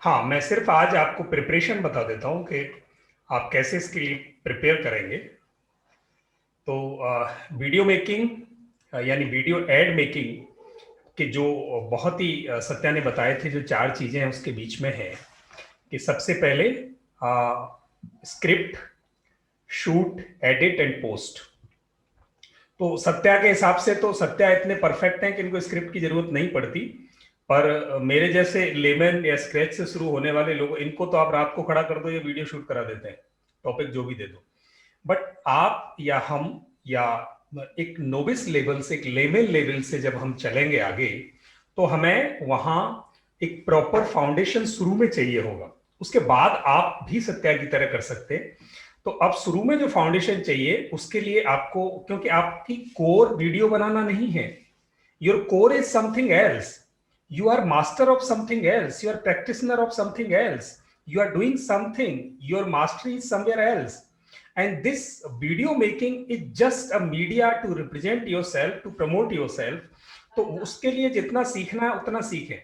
हाँ, मैं सिर्फ आज आपको प्रिपरेशन बता देता हूँ कि आप कैसे इसके लिए प्रिपेयर करेंगे। तो वीडियो मेकिंग यानी वीडियो एड मेकिंग के जो बहुत ही सत्या ने बताए थे, जो 4 चीजें हैं उसके बीच में है कि सबसे पहले script, shoot, edit and post. तो सत्या के हिसाब से तो सत्या इतने परफेक्ट हैं कि इनको स्क्रिप्ट की जरूरत नहीं पड़ती, पर मेरे जैसे लेमन या स्क्रैच से शुरू होने वाले लोग, इनको तो आप रात को खड़ा कर दो, ये वीडियो शूट करा देते हैं, टॉपिक जो भी दे दो। बट आप या हम या एक नोविस लेवल से, एक लेमन लेवल से जब हम चलेंगे आगे, तो हमें वहां एक प्रॉपर फाउंडेशन शुरू में चाहिए होगा। उसके बाद आप भी सत्या की तरह कर सकते हैं। तो अब शुरू में जो फाउंडेशन चाहिए उसके लिए आपको, क्योंकि आपकी कोर वीडियो बनाना नहीं है, your core is something else, you are master of something else, you are practitioner of something else, you are doing something, your mastery is somewhere else, and this video making is just a media to represent yourself, to promote yourself। तो उसके लिए जितना सीखना है उतना सीखें।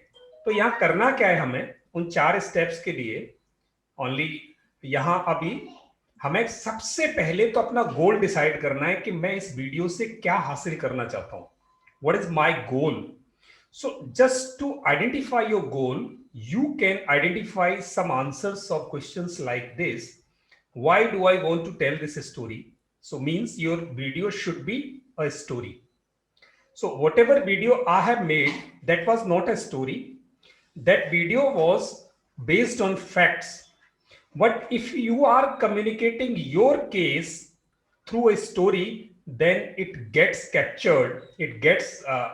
तो यहाँ करना क्या है हमें, उन 4 स्टेप्स के लिए ओनली यहाँ अभी हमें सबसे पहले तो अपना गोल डिसाइड करना है कि मैं इस वीडियो से क्या हासिल करना चाहता हूँ, what is my goal. So just to identify your goal, you can identify some answers of questions like this. Why do I want to tell this story? So means your video should be a story. So whatever video I have made, that was not a story. That video was based on facts. But if you are communicating your case through a story, then it gets captured, it gets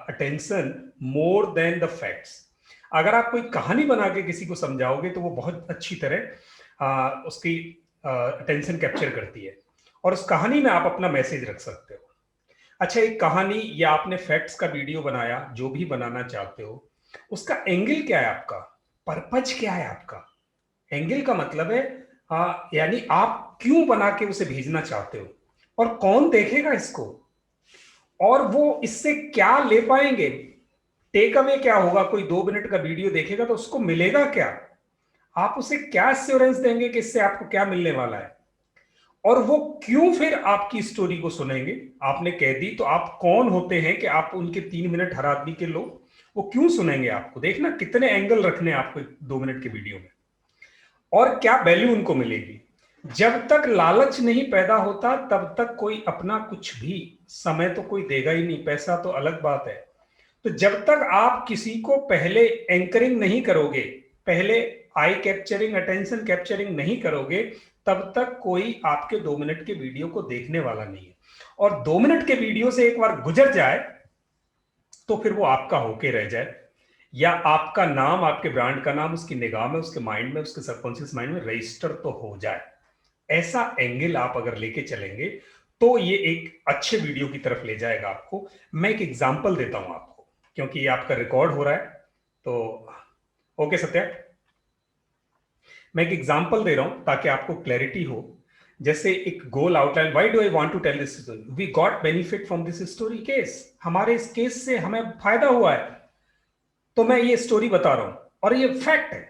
attention more than the facts। अगर आप कोई कहानी बना के किसी को समझाओगे तो वो बहुत अच्छी तरह उसकी अटेंशन कैप्चर करती है, और उस कहानी में आप अपना मैसेज रख सकते हो। अच्छा, एक कहानी या आपने फैक्ट्स का वीडियो बनाया, जो भी बनाना चाहते हो, उसका एंगल क्या है, आपका पर्पज क्या है। आपका एंगल का मतलब है यानी आप क्यों बना के उसे भेजना चाहते हो, और कौन देखेगा इसको, और वो इससे क्या ले पाएंगे, टेक अवे क्या होगा। कोई 2 मिनट का वीडियो देखेगा तो उसको मिलेगा क्या, आप उसे क्या एश्योरेंस देंगे कि इससे आपको क्या मिलने वाला है, और वो क्यों फिर आपकी स्टोरी को सुनेंगे। आपने कह दी तो आप कौन होते हैं कि आप उनके 3 मिनट हर आदमी के लो, वो क्यों सुनेंगे आपको। देखना कितने एंगल रखने आपको 2 मिनट के वीडियो में, और क्या वैल्यू उनको मिलेगी। जब तक लालच नहीं पैदा होता तब तक कोई अपना कुछ भी, समय तो कोई देगा ही नहीं, पैसा तो अलग बात है। तो जब तक आप किसी को पहले एंकरिंग नहीं करोगे, पहले आई कैप्चरिंग, अटेंशन कैप्चरिंग नहीं करोगे, तब तक कोई आपके 2 मिनट के वीडियो को देखने वाला नहीं है। और 2 मिनट के वीडियो से एक बार गुजर जाए तो फिर वो आपका होके रह जाए, या आपका नाम, आपके ब्रांड का नाम उसकी निगाह में, उसके माइंड में, उसके सबकॉन्शियस माइंड में रजिस्टर तो हो जाए। ऐसा एंगल आप अगर लेके चलेंगे तो ये एक अच्छे वीडियो की तरफ ले जाएगा आपको। मैं एक एग्जांपल देता हूं आपको, क्योंकि ये आपका रिकॉर्ड हो रहा है। तो ओके सत्या, मैं एक एग्जांपल दे रहा हूं ताकि आपको क्लैरिटी हो। जैसे एक goal outline, why do I want to tell this story, we got benefit from this story case, हमारे इस केस से हमें फायदा हुआ है, तो मैं ये स्टोरी बता रहा हूं और ये फैक्ट है।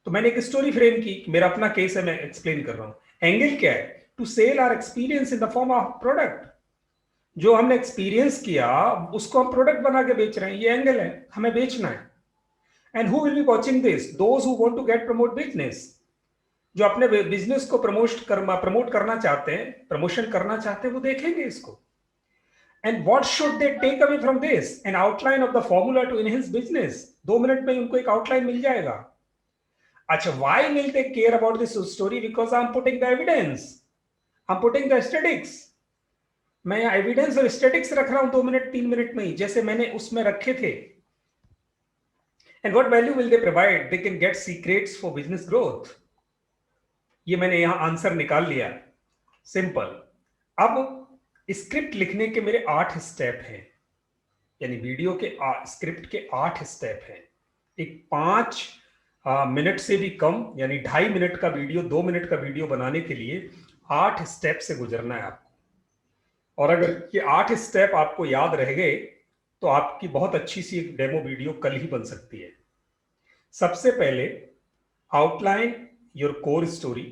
तो मैंने एक स्टोरी फ्रेम की, मेरा अपना केस है, मैं एक्सप्लेन कर रहा हूं। एंगल क्या है, to sell our experience in the form of product. जो हमने एक्सपीरियंस किया उसको हम प्रोडक्ट बना के बेच रहे हैं, ये एंगल है, हमें बेचना है। And who will be watching this, those who want to get promote business, जो अपने बिजनेस को प्रमोट करना चाहते हैं, प्रमोशन करना चाहते हैं, वो देखेंगे इसको। And what should they take away from this, an outline of the formula to enhance business. 2 minute में उनको एक आउटलाइन मिल जाएगा। अच्छा, why will they care about this story? Because I'm putting the evidence, I'm putting the statistics। मैं यहाँ evidence और statics रख रहा हूं 2 मिनट 3 मिनट में ही, जैसे मैंने उसमें रखे थे। And what value will they provide? They can get secrets for business growth। ये मैंने यहाँ आंसर निकाल लिया, सिंपल। अब स्क्रिप्ट लिखने के मेरे 8 स्टेप हैं, यानी वीडियो के स्क्रिप्ट के 8 स्टेप हैं। एक 5 मिनट से भी कम, यानी 2.5 मिनट का वीडियो, 2 मिनट का वीडियो बनाने के लिए 8 स्टेप से गुजरना है आपको। और अगर ये 8 स्टेप आपको याद रह गए तो आपकी बहुत अच्छी सी एक डेमो वीडियो कल ही बन सकती है। सबसे पहले आउटलाइन योर कोर स्टोरी,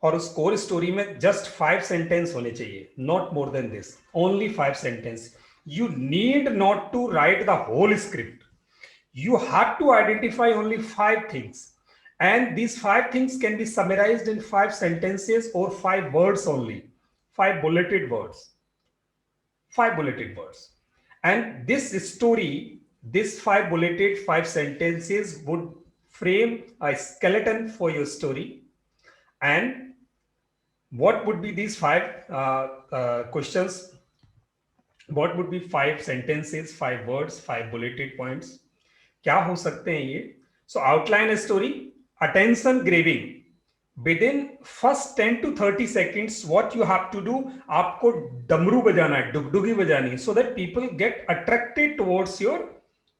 और उस कोर स्टोरी में जस्ट 5 सेंटेंस होने चाहिए, not more than this, only 5 sentence. You need not to write the whole script, you have to identify only 5 things, and these 5 things can be summarized in 5 sentences or 5 words only, 5 bulleted words, 5 bulleted words। And this story, This 5 bulleted 5 sentences would frame a skeleton for your story. And what would be these 5 questions? What would be 5 sentences, 5 words, 5 bulleted points? क्या हो सकते हैं ये? So outline a story, attention grabbing. Within first 10 to 30 seconds, what you have to do, आपको डमरू बजाना है, डुगडुगी बजानी है, so that people get attracted towards your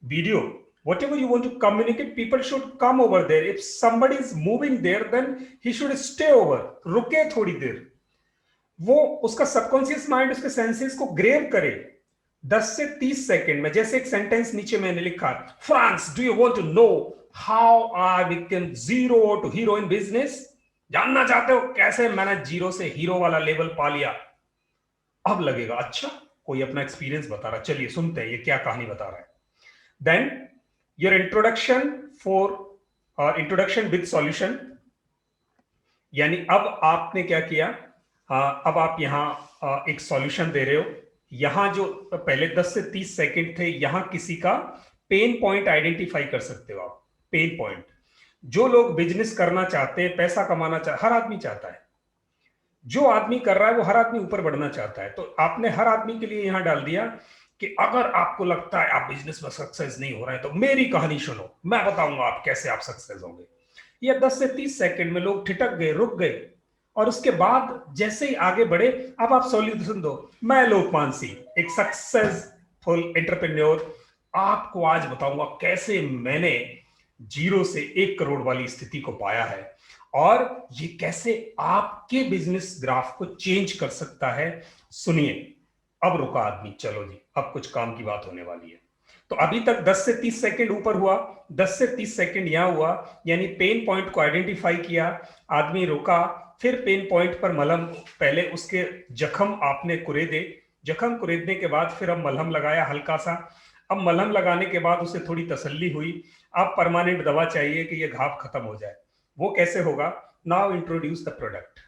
video. Whatever you want to communicate, people should come over there. If somebody is moving there, then he should stay over. रुके थोड़ी देर. वो उसका सबकॉन्शियस माइंड उसके सेंसेस को grave करे 10 से 30 second में. जैसे एक सेंटेंस नीचे मैंने लिखा, France, do you want to know how I become zero to hero in business? जानना चाहते हो कैसे मैंने जीरो से हीरो वाला लेवल पा लिया? अब लगेगा अच्छा कोई अपना एक्सपीरियंस बता रहा, चलिए सुनते हैं ये क्या कहानी बता रहा है. Then your introduction for introduction with solution, यानी अब आपने क्या किया, अब आप यहां एक सॉल्यूशन दे रहे हो. यहां जो पहले 10 से 30 सेकंड थे, यहां किसी का पेन पॉइंट आइडेंटिफाई कर सकते हो आप. पेन पॉइंट, जो लोग बिजनेस करना चाहते हैं, पैसा कमाना चाहते, हर आदमी चाहता है. जो आदमी कर रहा है वो हर आदमी ऊपर बढ़ना चाहता है. तो आपने हर आदमी के लिए यहां डाल दिया कि अगर आपको लगता है आप बिजनेस में सक्सेस नहीं हो रहे हैं तो मेरी कहानी सुनो, मैं बताऊंगा आप कैसे आप सक्सेस होंगे. ये 10 से 30 सेकंड में लोग ठिठक गए, रुक गए, और उसके बाद जैसे ही आगे बढ़े, अब आप सॉल्यूशन दो. मैं लोकमान सिंह, एक सक्सेसफुल एंटरप्रेन्योर, आपको आज बताऊंगा कैसे मैंने 0 से 1 करोड़ वाली स्थिति को पाया है, और ये कैसे आपके बिजनेस ग्राफ को चेंज कर सकता है. सुनिए. अब रुका आदमी, चलो जी अब कुछ काम की बात होने वाली है. तो अभी तक 10 से 30 सेकंड ऊपर हुआ, 10 से 30 सेकंड यहां हुआ, यानी पेन पॉइंट को आइडेंटिफाई किया, आदमी रुका, फिर पेन पॉइंट पर मलहम, पहले उसके जख्म आपने कुरेदे, जख्म कुरेदने के बाद फिर अब मलहम लगाया हल्का सा. अब मलहम लगाने के बाद उसे थोड़ी तसल्ली हुई, अब परमानेंट दवा चाहिए कि ये घाव खत्म हो जाए. वो कैसे होगा? Now introduce the product,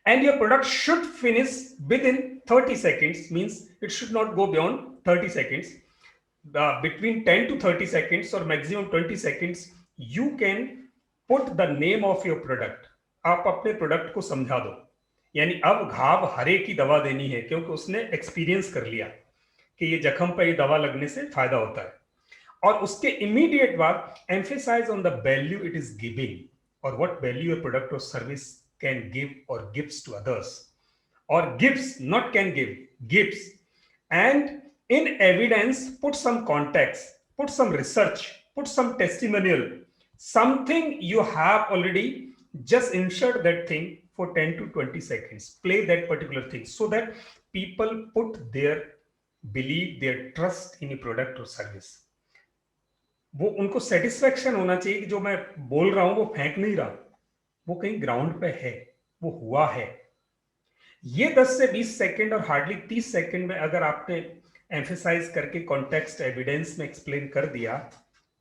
and your product should finish with in 30 seconds, means it should not go beyond 30 seconds. Between 10 to 30 seconds or maximum 20 seconds, you can put the name of your product. आप अपने product को समझा दो. यानी अब घाव हरे की दवा देनी है, क्योंकि उसने एक्सपीरियंस कर लिया कि ये जख्म पर ये दवा लगने से फायदा होता है. और उसके इमीडिएट बाद emphasize on the value it is giving, और what value your product or service can give or gives to others, or gives, not can give, gives. And in evidence, put some context, put some research, put some testimonial, something you have already, just insert that thing for 10 to 20 seconds, play that particular thing, so that people put their belief, their trust in a product or service. वो उनको satisfaction होना चाहिए कि जो मैं बोल रहा हूं वो फेंक नहीं रहा, वो कहीं ग्राउंड पे है, वो हुआ है. ये 10 से 20 सेकंड और हार्डली 30 सेकंड में अगर आपने एम्फेसाइज करके कॉन्टेक्स्ट एविडेंस में एक्सप्लेन कर दिया,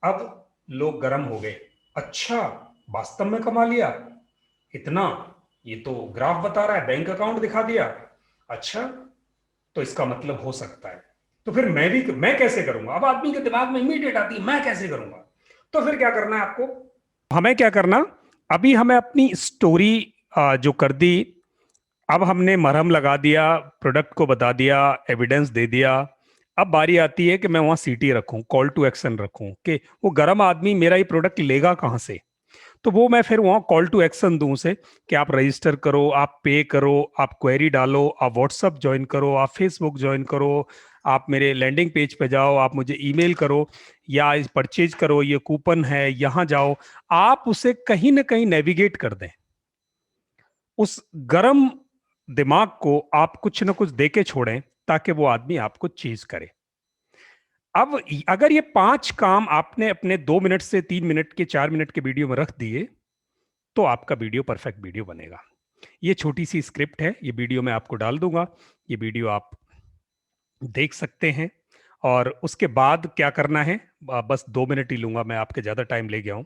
अब लोग गर्म हो गए. अच्छा वास्तव में कमा लिया इतना, ये तो ग्राफ बता रहा है, बैंक अकाउंट दिखा दिया, अच्छा तो इसका मतलब हो सकता है. तो फिर मैं कैसे करूंगा? अब आदमी के दिमाग में इमीडिएट आती है मैं कैसे करूंगा. तो फिर क्या करना है आपको? हमें क्या करना, अभी हमें अपनी स्टोरी जो कर दी, अब हमने मरहम लगा दिया, प्रोडक्ट को बता दिया, एविडेंस दे दिया. अब बारी आती है कि मैं वहां सीटी रखूं, कॉल टू एक्शन रखूं कि वो गर्म आदमी मेरा ये प्रोडक्ट लेगा कहां से. तो वो मैं फिर वहां कॉल टू एक्शन दूं से कि आप रजिस्टर करो, आप पे करो, आप क्वेरी डालो, आप व्हाट्सएप ज्वाइन करो, आप फेसबुक ज्वाइन करो, आप मेरे लैंडिंग पेज पे जाओ, आप मुझे ईमेल करो, या परचेज करो, ये कूपन है, यहां जाओ. आप उसे कहीं ना कहीं नेविगेट कर दें. उस गर्म दिमाग को आप कुछ ना कुछ देके छोड़ें ताकि वो आदमी आपको चीज करे. अब अगर ये 5 काम आपने अपने 2 मिनट से 3 मिनट के 4 मिनट के वीडियो में रख दिए, तो आपका वीडियो परफेक्ट वीडियो बनेगा. ये छोटी सी स्क्रिप्ट है, ये वीडियो मैं आपको डाल दूंगा, ये वीडियो आप देख सकते हैं. और उसके बाद क्या करना है, बस 2 मिनट ही लूंगा मैं, आपके ज्यादा टाइम ले गया हूं.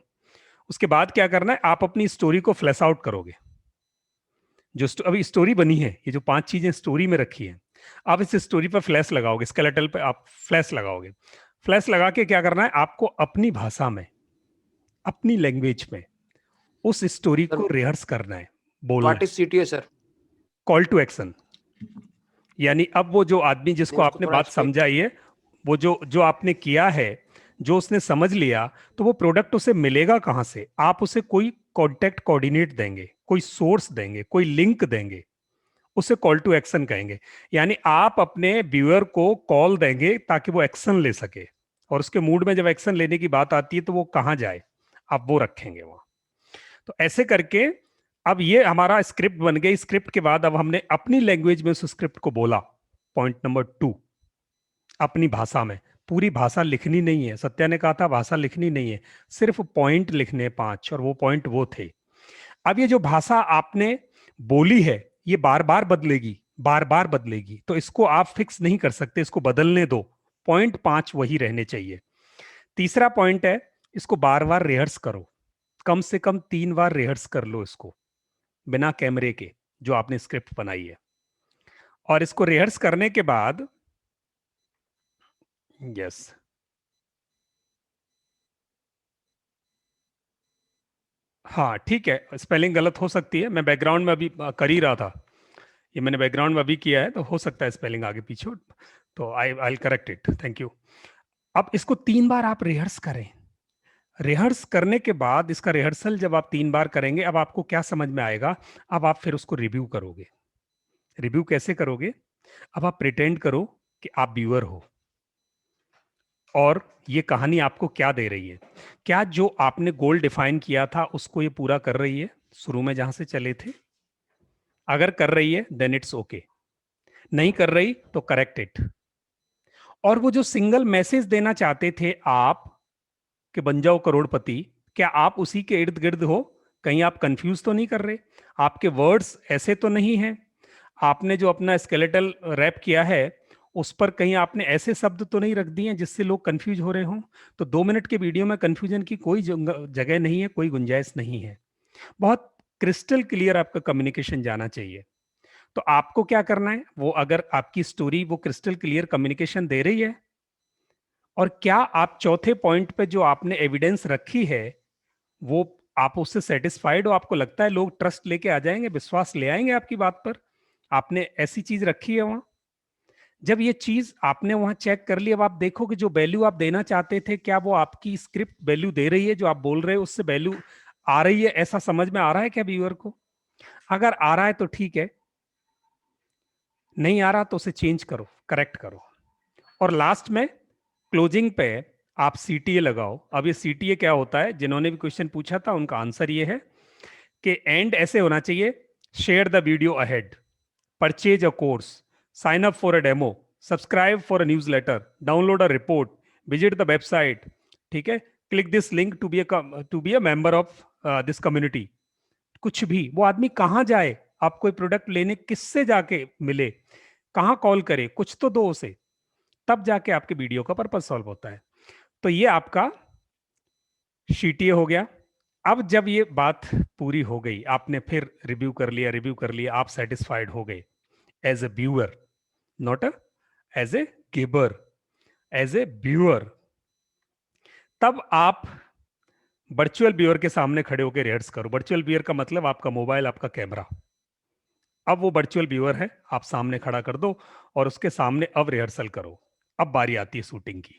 उसके बाद क्या करना है, आप अपनी स्टोरी को फ्लैश आउट करोगे. जो अभी स्टोरी बनी है, ये जो 5 चीजें स्टोरी में रखी हैं, आप इस स्टोरी पर फ्लैश लगाओगे, स्केलेटल पे आप फ्लैश लगाओगे। फ्लैश लगा के क्या करना है, आपको अपनी भाषा में, अपनी लैंग्वेज में उस स्टोरी सर, को रिहर्स करना है, बोलना व्हाट है। Is CTA sir? Call to action. यानी अब वो जो आदमी जिसको उसको आपने थोड़ा बात एक्सप्लेन। समझाई है, वो जो आपने किया है, जो उसने समझ लिया, तो वो प्रोडक्ट उसे मिलेगा कहां से? आप उसे कोई कॉन्टेक्ट कोऑर्डिनेट देंगे, कोई सोर्स देंगे, कोई लिंक देंगे, उसे कॉल टू एक्शन कहेंगे। यानी आप अपने व्यूअर को कॉल देंगे ताकि वो एक्शन ले सके, और उसके मूड में जब एक्शन लेने की बात आती है तो वो कहां जाए, आप वो रखेंगे वहां। तो ऐसे करके अब ये हमारा स्क्रिप्ट बन गई। स्क्रिप्ट के बाद अब हमने अपनी लैंग्वेज में उस स्क्रिप्ट को बोला। पॉइंट नंबर 2, अपनी भाषा में। पूरी भाषा लिखनी नहीं है, सत्या ने कहा था भाषा लिखनी नहीं है, सिर्फ पॉइंट लिखने 5, और वो पॉइंट वो थे। अब ये जो भाषा आपने बोली है ये बार बार बदलेगी, बार बार बदलेगी, तो इसको आप फिक्स नहीं कर सकते, इसको बदलने दो। पॉइंट 5 वही रहने चाहिए। तीसरा पॉइंट है, इसको बार बार रिहर्स करो, कम से कम 3 बार रिहर्स कर लो इसको, बिना कैमरे के, जो आपने स्क्रिप्ट बनाई है। और इसको रिहर्स करने के बाद, यस, हाँ ठीक है, स्पेलिंग गलत हो सकती है, मैं बैकग्राउंड में अभी कर ही रहा था, ये मैंने बैकग्राउंड में अभी किया है, तो हो सकता है स्पेलिंग आगे पीछे, तो आई करेक्ट इट, थैंक यू। अब इसको 3 बार आप रिहर्स करें। रिहर्स करने के बाद, इसका रिहर्सल जब आप 3 बार करेंगे, अब आपको क्या समझ में आएगा, अब आप फिर उसको रिव्यू करोगे। रिव्यू कैसे करोगे? अब आप प्रिटेंड करो कि आप व्यूअर हो, और ये कहानी आपको क्या दे रही है। क्या जो आपने गोल डिफाइन किया था उसको ये पूरा कर रही है, शुरू में जहां से चले थे? अगर कर रही है देन इट्स ओके, नहीं कर रही तो करेक्ट इट। और वो जो सिंगल मैसेज देना चाहते थे आप कि बन जाओ करोड़पति, क्या आप उसी के इर्द गिर्द हो? कहीं आप कंफ्यूज तो नहीं कर रहे? आपके वर्ड्स ऐसे तो नहीं हैं? आपने जो अपना स्केलेटल रैप किया है उस पर कहीं आपने ऐसे शब्द तो नहीं रख दिए जिससे लोग कंफ्यूज हो रहे हों? तो 2 मिनट के वीडियो में कंफ्यूजन की कोई जगह नहीं है, कोई गुंजाइश नहीं है। बहुत क्रिस्टल क्लियर आपका कम्युनिकेशन जाना चाहिए। तो आपको क्या करना है, वो अगर आपकी स्टोरी वो क्रिस्टल क्लियर कम्युनिकेशन दे रही है, और क्या आप चौथे पॉइंट पे जो आपने एविडेंस रखी है वो आप उससे सेटिस्फाइड हो, आपको लगता है लोग ट्रस्ट लेके आ जाएंगे, विश्वास ले आएंगे आपकी बात पर, आपने ऐसी चीज रखी है वहां। जब ये चीज आपने वहां चेक कर ली, अब आप देखो कि जो वैल्यू आप देना चाहते थे, क्या वो आपकी स्क्रिप्ट वैल्यू दे रही है, जो आप बोल रहे हो उससे वैल्यू आ रही है, ऐसा समझ में आ रहा है क्या व्यूअर को? अगर आ रहा है तो ठीक है, नहीं आ रहा तो उसे चेंज करो, करेक्ट करो। और लास्ट में क्लोजिंग पे आप सीटीए लगाओ। अब ये सीटीए क्या होता है, जिन्होंने भी क्वेश्चन पूछा था उनका आंसर ये है कि एंड ऐसे होना चाहिए, share the video ahead, purchase a course, sign up for a demo, subscribe for a newsletter, download a report, visit the website, ठीक है, click this link to be a member of this community. कुछ भी, वो आदमी कहां जाए, आप कोई प्रोडक्ट लेने किससे जाके मिले, कहां कॉल करे, कुछ तो दो उसे, तब जाके आपके वीडियो का पर्पस सॉल्व होता है। तो ये आपका शीटीए हो गया। अब जब ये बात पूरी हो गई, आपने फिर रिव्यू कर लिया, आप सेटिस्फाइड हो गए as a viewer, not as a giver, as a viewer, तब आप वर्चुअल व्यूअर के सामने खड़े होकर रिहर्स करो। वर्चुअल व्यूअर का मतलब आपका मोबाइल, आपका कैमरा। अब वो वर्चुअल व्यूअर है, आप सामने खड़ा कर दो और उसके सामने अब रिहर्सल करो। अब बारी आती है शूटिंग की।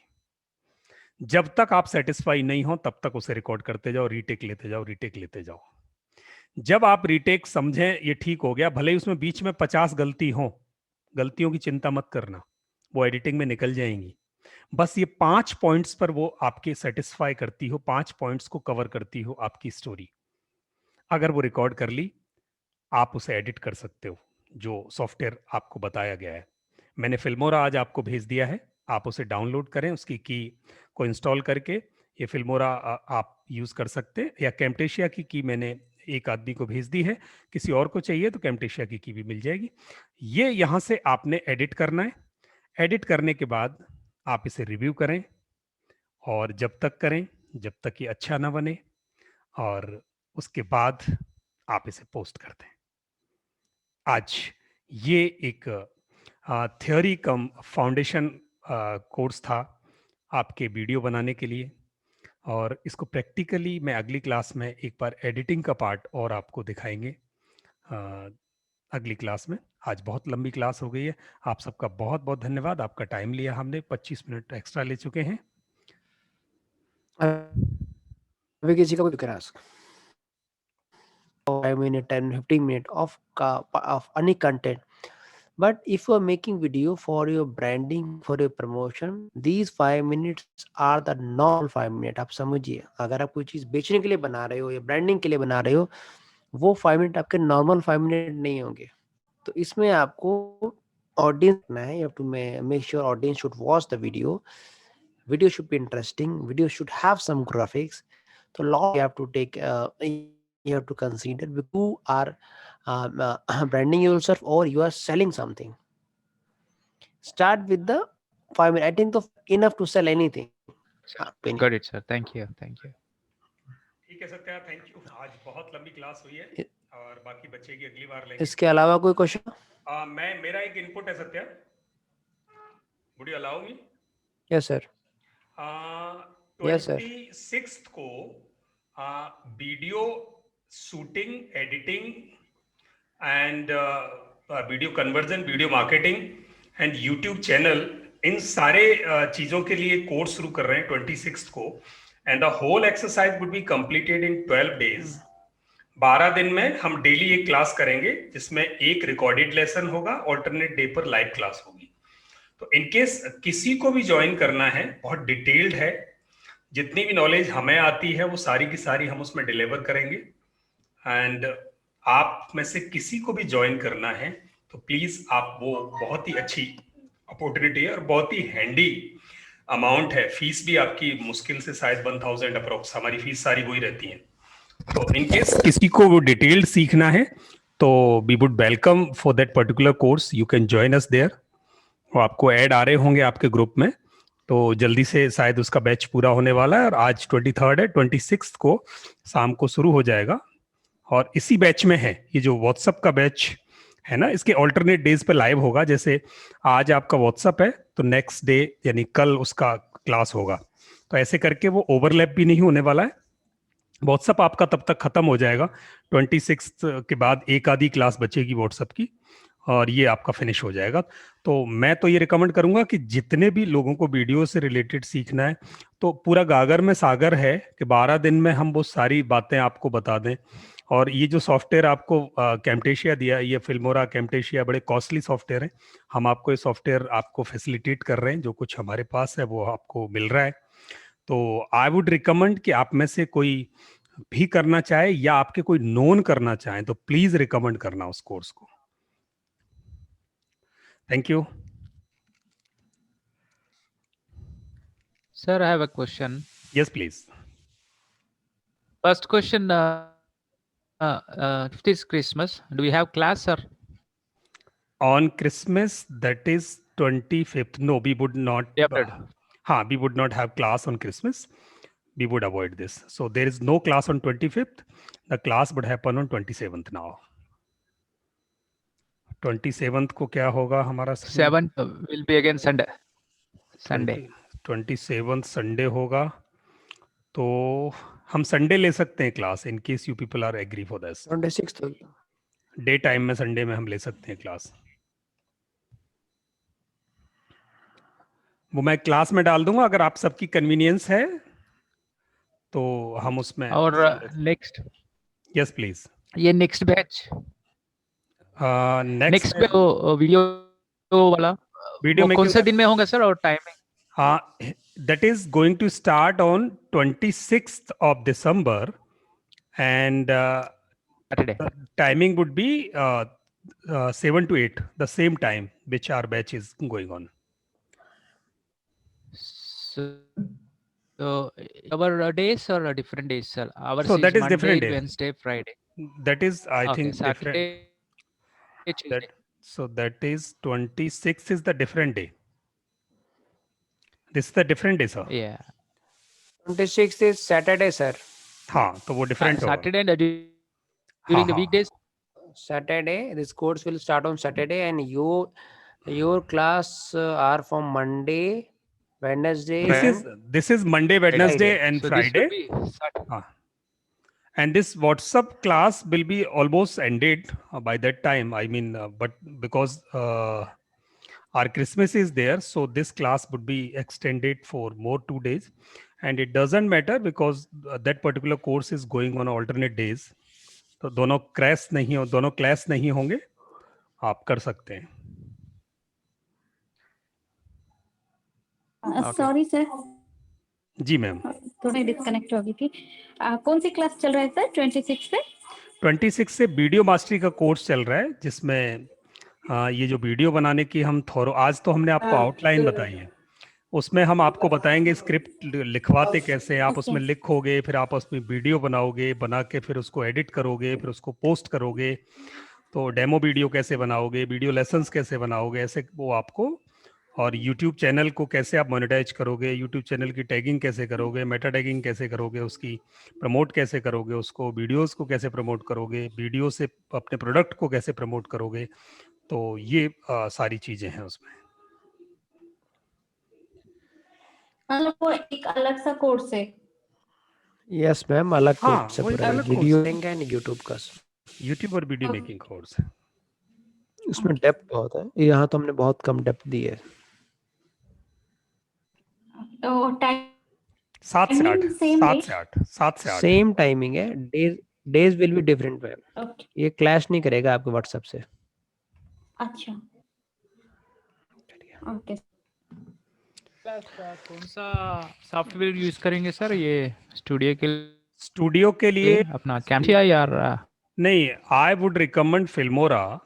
जब तक आप सेटिस्फाई नहीं हो तब तक उसे रिकॉर्ड करते जाओ, रीटेक लेते जाओ, रीटेक लेते जाओ। जब आप रीटेक समझें ये ठीक हो गया, भले ही उसमें बीच में 50 गलती हो, गलतियों की चिंता मत करना, वो एडिटिंग में निकल जाएंगी। बस ये 5 पॉइंट्स पर वो आपके सेटिस्फाई करती हो, 5 पॉइंट्स को कवर करती हो आपकी स्टोरी। अगर वो रिकॉर्ड कर ली, आप उसे एडिट कर सकते हो, जो सॉफ्टवेयर आपको बताया गया है। मैंने फिल्मोरा आज आपको भेज दिया है, आप उसे डाउनलोड करें, उसकी की को इंस्टॉल करके ये फिल्मोरा आप यूज़ कर सकते हैं, या कैम्टेशिया की मैंने एक आदमी को भेज दी है, किसी और को चाहिए तो कैम्टेशिया की भी मिल जाएगी। ये यहाँ से आपने एडिट करना है। एडिट करने के बाद आप इसे रिव्यू करें, और जब तक करें जब तक ये अच्छा ना बने, और उसके बाद आप इसे पोस्ट कर दें। आज ये एक थ्योरी कम फाउंडेशन कोर्स था आपके वीडियो बनाने के लिए, और इसको प्रैक्टिकली मैं अगली क्लास में एक बार एडिटिंग का पार्ट और आपको दिखाएंगे अगली क्लास में। आज बहुत लंबी क्लास हो गई है। आप सबका बहुत बहुत धन्यवाद, आपका टाइम लिया हमने, 25 मिनट एक्स्ट्रा ले चुके हैं। अभी किसी का कोई ask 5 minute 10 15 minute of any content, but if you are making video for your branding, for your promotion, these 5 minutes are the normal 5 minute। आप समझिए, अगर आप कोई चीज बेचने के लिए बना रहे हो या ब्रांडिंग के लिए बना रहे हो, वो 5 मिनट आपके नॉर्मल 5 मिनट नहीं होंगे। तो इसमें आपको ऑडियंस ना है, you have to make sure audience should watch the video should be interesting, video should have some graphics। So lot you have to take you have to consider you are branding yourself or you are selling something। Start with the 5 minutes, I think so enough to sell anything। Got it, sir. Thank you. Thank you. ठीक है Satya, thank you. आज बहुत लंबी class हुई है और बाकी बचेगी अगली बार लेंगे। इसके अलावा कोई क्वेश्चन? मेरा एक इनपुट है Satya, would you allow me? Yes sir. 26th को video shooting, editing and video conversion, video marketing and YouTube channel, इन सारे चीजों के लिए कोर्स शुरू कर रहे हैं 26th को, and the whole exercise would be completed in 12 days. 12 दिन में हम डेली एक क्लास करेंगे जिसमें एक रिकॉर्डेड लेसन होगा, ऑल्टरनेट डे पर लाइव क्लास होगी। तो इनकेस किसी को भी ज्वाइन करना है, बहुत डिटेल्ड है, जितनी भी नॉलेज हमें आती है वो सारी की सारी हम उसमें डिलीवर करेंगे। एंड आप में से किसी को भी ज्वाइन करना है तो प्लीज आप, वो बहुत ही अच्छी अपॉर्चुनिटी है और बहुत ही हैंडी अमाउंट है। फीस भी आपकी मुश्किल से शायद 1000 अप्रोक्स, हमारी फीस सारी वही रहती है। तो इनकेस किसी को वो डिटेल्ड सीखना है तो we would welcome for that particular course, you can join us there. वो आपको ऐड आ रहे होंगे आपके ग्रुप में, तो जल्दी से शायद उसका बैच पूरा होने वाला है। और आज 23rd है, 26th को शाम को शुरू हो जाएगा। और इसी बैच में है ये जो व्हाट्सएप का बैच है ना, इसके ऑल्टरनेट डेज पे लाइव होगा। जैसे आज आपका व्हाट्सएप है तो नेक्स्ट डे यानी कल उसका क्लास होगा, तो ऐसे करके वो ओवरलैप भी नहीं होने वाला है। व्हाट्सएप आपका तब तक खत्म हो जाएगा, 26th के बाद एक आधी क्लास बचेगी व्हाट्सएप की, और ये आपका फिनिश हो जाएगा। तो मैं तो ये रिकमेंड करूंगा कि जितने भी लोगों को वीडियो से रिलेटेड सीखना है, तो पूरा गागर में सागर है कि 12 दिन में हम वो सारी बातें आपको बता दें। और ये जो सॉफ्टवेयर आपको कैम्टेशिया दिया, ये फिल्मोरा, कैम्टेशिया बड़े कॉस्टली सॉफ्टवेयर हैं। हम आपको ये सॉफ्टवेयर आपको फैसिलिटेट कर रहे हैं, जो कुछ हमारे पास है वो आपको मिल रहा है। तो आई वुड रिकमेंड कि आप में से कोई भी करना चाहे या आपके कोई नोन करना चाहे तो प्लीज रिकमेंड करना उस कोर्स को। Thank you. Sir, I have a question. Yes, please. First question, if it is Christmas, do we have class, sir? On Christmas, that is 25th. No, we would not. We would not have class on Christmas. We would avoid this. So there is no class on 25th. The class would happen on 27th now. 27th को क्या होगा हमारा? 7th will be again Sunday. 27th Sunday होगा, तो हम Sunday ले सकते हैं class, in case you people are agree for this. 26th day time में संडे में हम ले सकते हैं क्लास। वो मैं क्लास में डाल दूंगा, अगर आप सबकी कन्वीनियंस है तो हम उसमें। और नेक्स्ट, यस प्लीज, ये नेक्स्ट बैच, नेक्स्ट वीडियो वाला वीडियो में कौन से दिन में होगा सर, और टाइमिंग? हाँ, that is going to start on 26th of December, and Saturday. the timing would be 7 to 8, the same time which our batch is going on. So our days or different days, sir? Ours So that is Monday, different day. Wednesday, Friday. That is, I think, Saturday, different. Tuesday. So that is 26th is the different day. This is the different day, sir. Yeah. 26th is Saturday, sir. हाँ, तो वो different होगा। Saturday and during the weekdays. Saturday, this course will start on Saturday, and you Your class are from Monday, Wednesday, This is Monday, Wednesday, Friday. and So this will Friday. be Ah. And this WhatsApp class will be almost ended by that time. I mean, but because our Christmas is there, so this class would be extended for more 2 days. And it doesn't matter because that particular course is going on alternate days. तो दोनों class नहीं होंगे, आप कर सकते हैं. Sorry sir, जी ma'am. थोड़ी disconnect हो गई थी. कौन सी क्लास चल रहा है सर 26 से? 26 से वीडियो मास्टरी का कोर्स चल रहा है, जिसमें ये जो वीडियो बनाने की हम आज तो हमने आपको आउटलाइन बताई है, उसमें हम आपको बताएंगे स्क्रिप्ट लिखवाते कैसे हैं. आप उसमें लिखोगे, फिर आप उसमें वीडियो बनाओगे, बना के फिर उसको एडिट करोगे, फिर उसको पोस्ट करोगे. तो डेमो वीडियो कैसे बनाओगे, वीडियो लेसन्स कैसे बनाओगे, ऐसे वो आपको. और YouTube चैनल को कैसे आप मोनेटाइज करोगे, YouTube चैनल की टैगिंग कैसे करोगे, मेटा टैगिंग कैसे करोगे, उसकी प्रमोट कैसे करोगे, उसको वीडियोस को कैसे प्रमोट करोगे, वीडियो से अपने प्रोडक्ट को कैसे प्रमोट करोगे. तो ये सारी चीजें हैं उसमें. मतलब वो एक अलग सा कोर्स है? यस मैम, अलग हाँ, कोर्स से वो एक पूरा अलग वीडियो कोर्स एंड यूट्यूब का. YouTube और वीडियो मेकिंग कोर्स. उसमें डेप्थ बहुत है, यहाँ तो हमने बहुत कम डेप्थ दी है. तो टाइम 7 से 8 Same 7 day? से 8 7 से 8. सेम टाइमिंग है. Days will be different ma'am. Okay, ये क्लैश नहीं करेगा आपके व्हाट्सएप से. अच्छा, ओके. कौन सा सॉफ्टवेयर यूज करेंगे सर ये स्टूडियो के स्टूडियो के लिए लिए? अपना कैमटिया यार नहीं, I would recommend Filmora.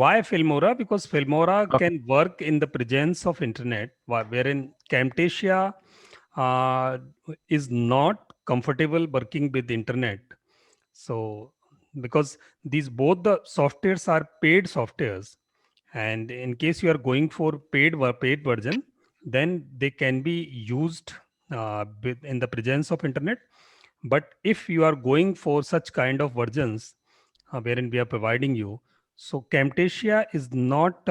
Why Filmora? Because Filmora can work in the presence of internet, wherein Camtasia is not comfortable working with internet. So, because these both the softwares are paid softwares, and in case you are going for paid version, then they can be used in the presence of internet. But if you are going for such kind of versions wherein we are providing you, so Camtasia is not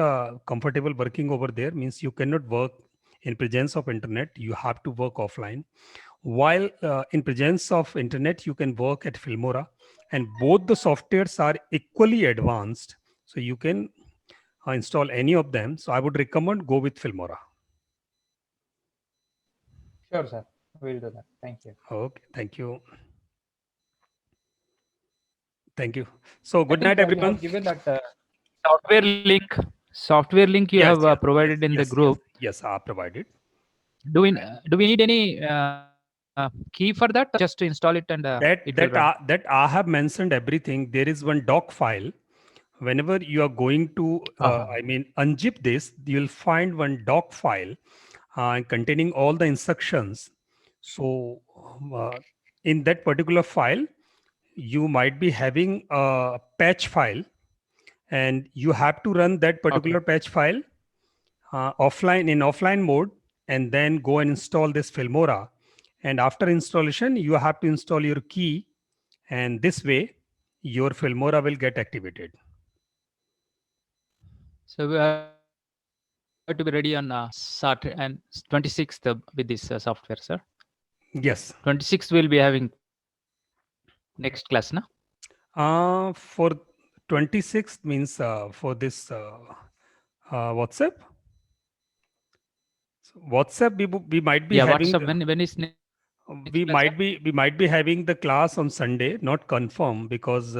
comfortable working over there, means you cannot work in presence of internet, you have to work offline. While in presence of internet, you can work at Filmora, and both the softwares are equally advanced. So you can install any of them. So I would recommend go with Filmora. Sure, sir. We'll do that. Thank you. Okay, thank you. Thank you. So good I night, think you everyone. have given that software link you Yes, have yes, provided in the group. Yes, I provided. Do we need any key for that, just to install it and it will run? That I have mentioned everything. There is one doc file. Whenever you are going to, unzip this, you'll find one doc file containing all the instructions. So in that particular file, you might be having a patch file, and you have to run that particular patch file offline mode, and then go and install this Filmora. And after installation, you have to install your key, and this way your Filmora will get activated. So we have to be ready on Saturday and 26th with this software, sir. Yes. 26th we'll be having next class, na? For 26th means for this WhatsApp. So WhatsApp we might be having. WhatsApp. When is we might be having the class on Sunday, not confirm, because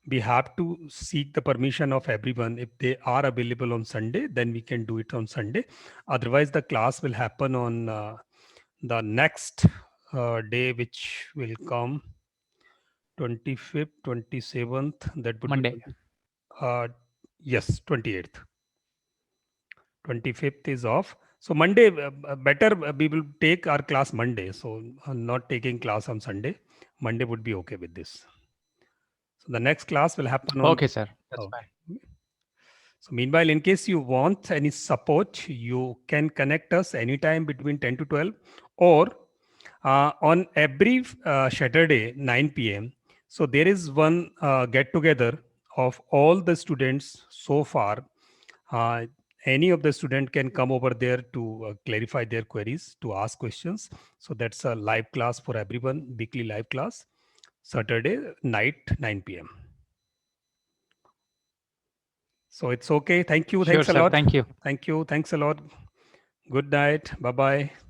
we have to seek the permission of everyone. If they are available on Sunday, then we can do it on Sunday. Otherwise, the class will happen on the next day, which will come 25th, 27th. That would Monday. Be, yes, 28th. 25th is off. So Monday, better we will take our class Monday. So not taking class on Sunday. Monday would be okay with this. So the next class will happen on. Okay, sir. That's fine. So meanwhile, in case you want any support, you can connect us anytime between 10 to 12, or on every Saturday, 9 p.m. So there is one get together of all the students so far. any of the student can come over there to clarify their queries, to ask questions. So that's a live class for everyone, weekly live class, Saturday night 9 p.m. So it's okay. Thank you. Sure, Thanks a sir. lot. Thank you. Thank you. Thanks a lot. Good night. Bye bye.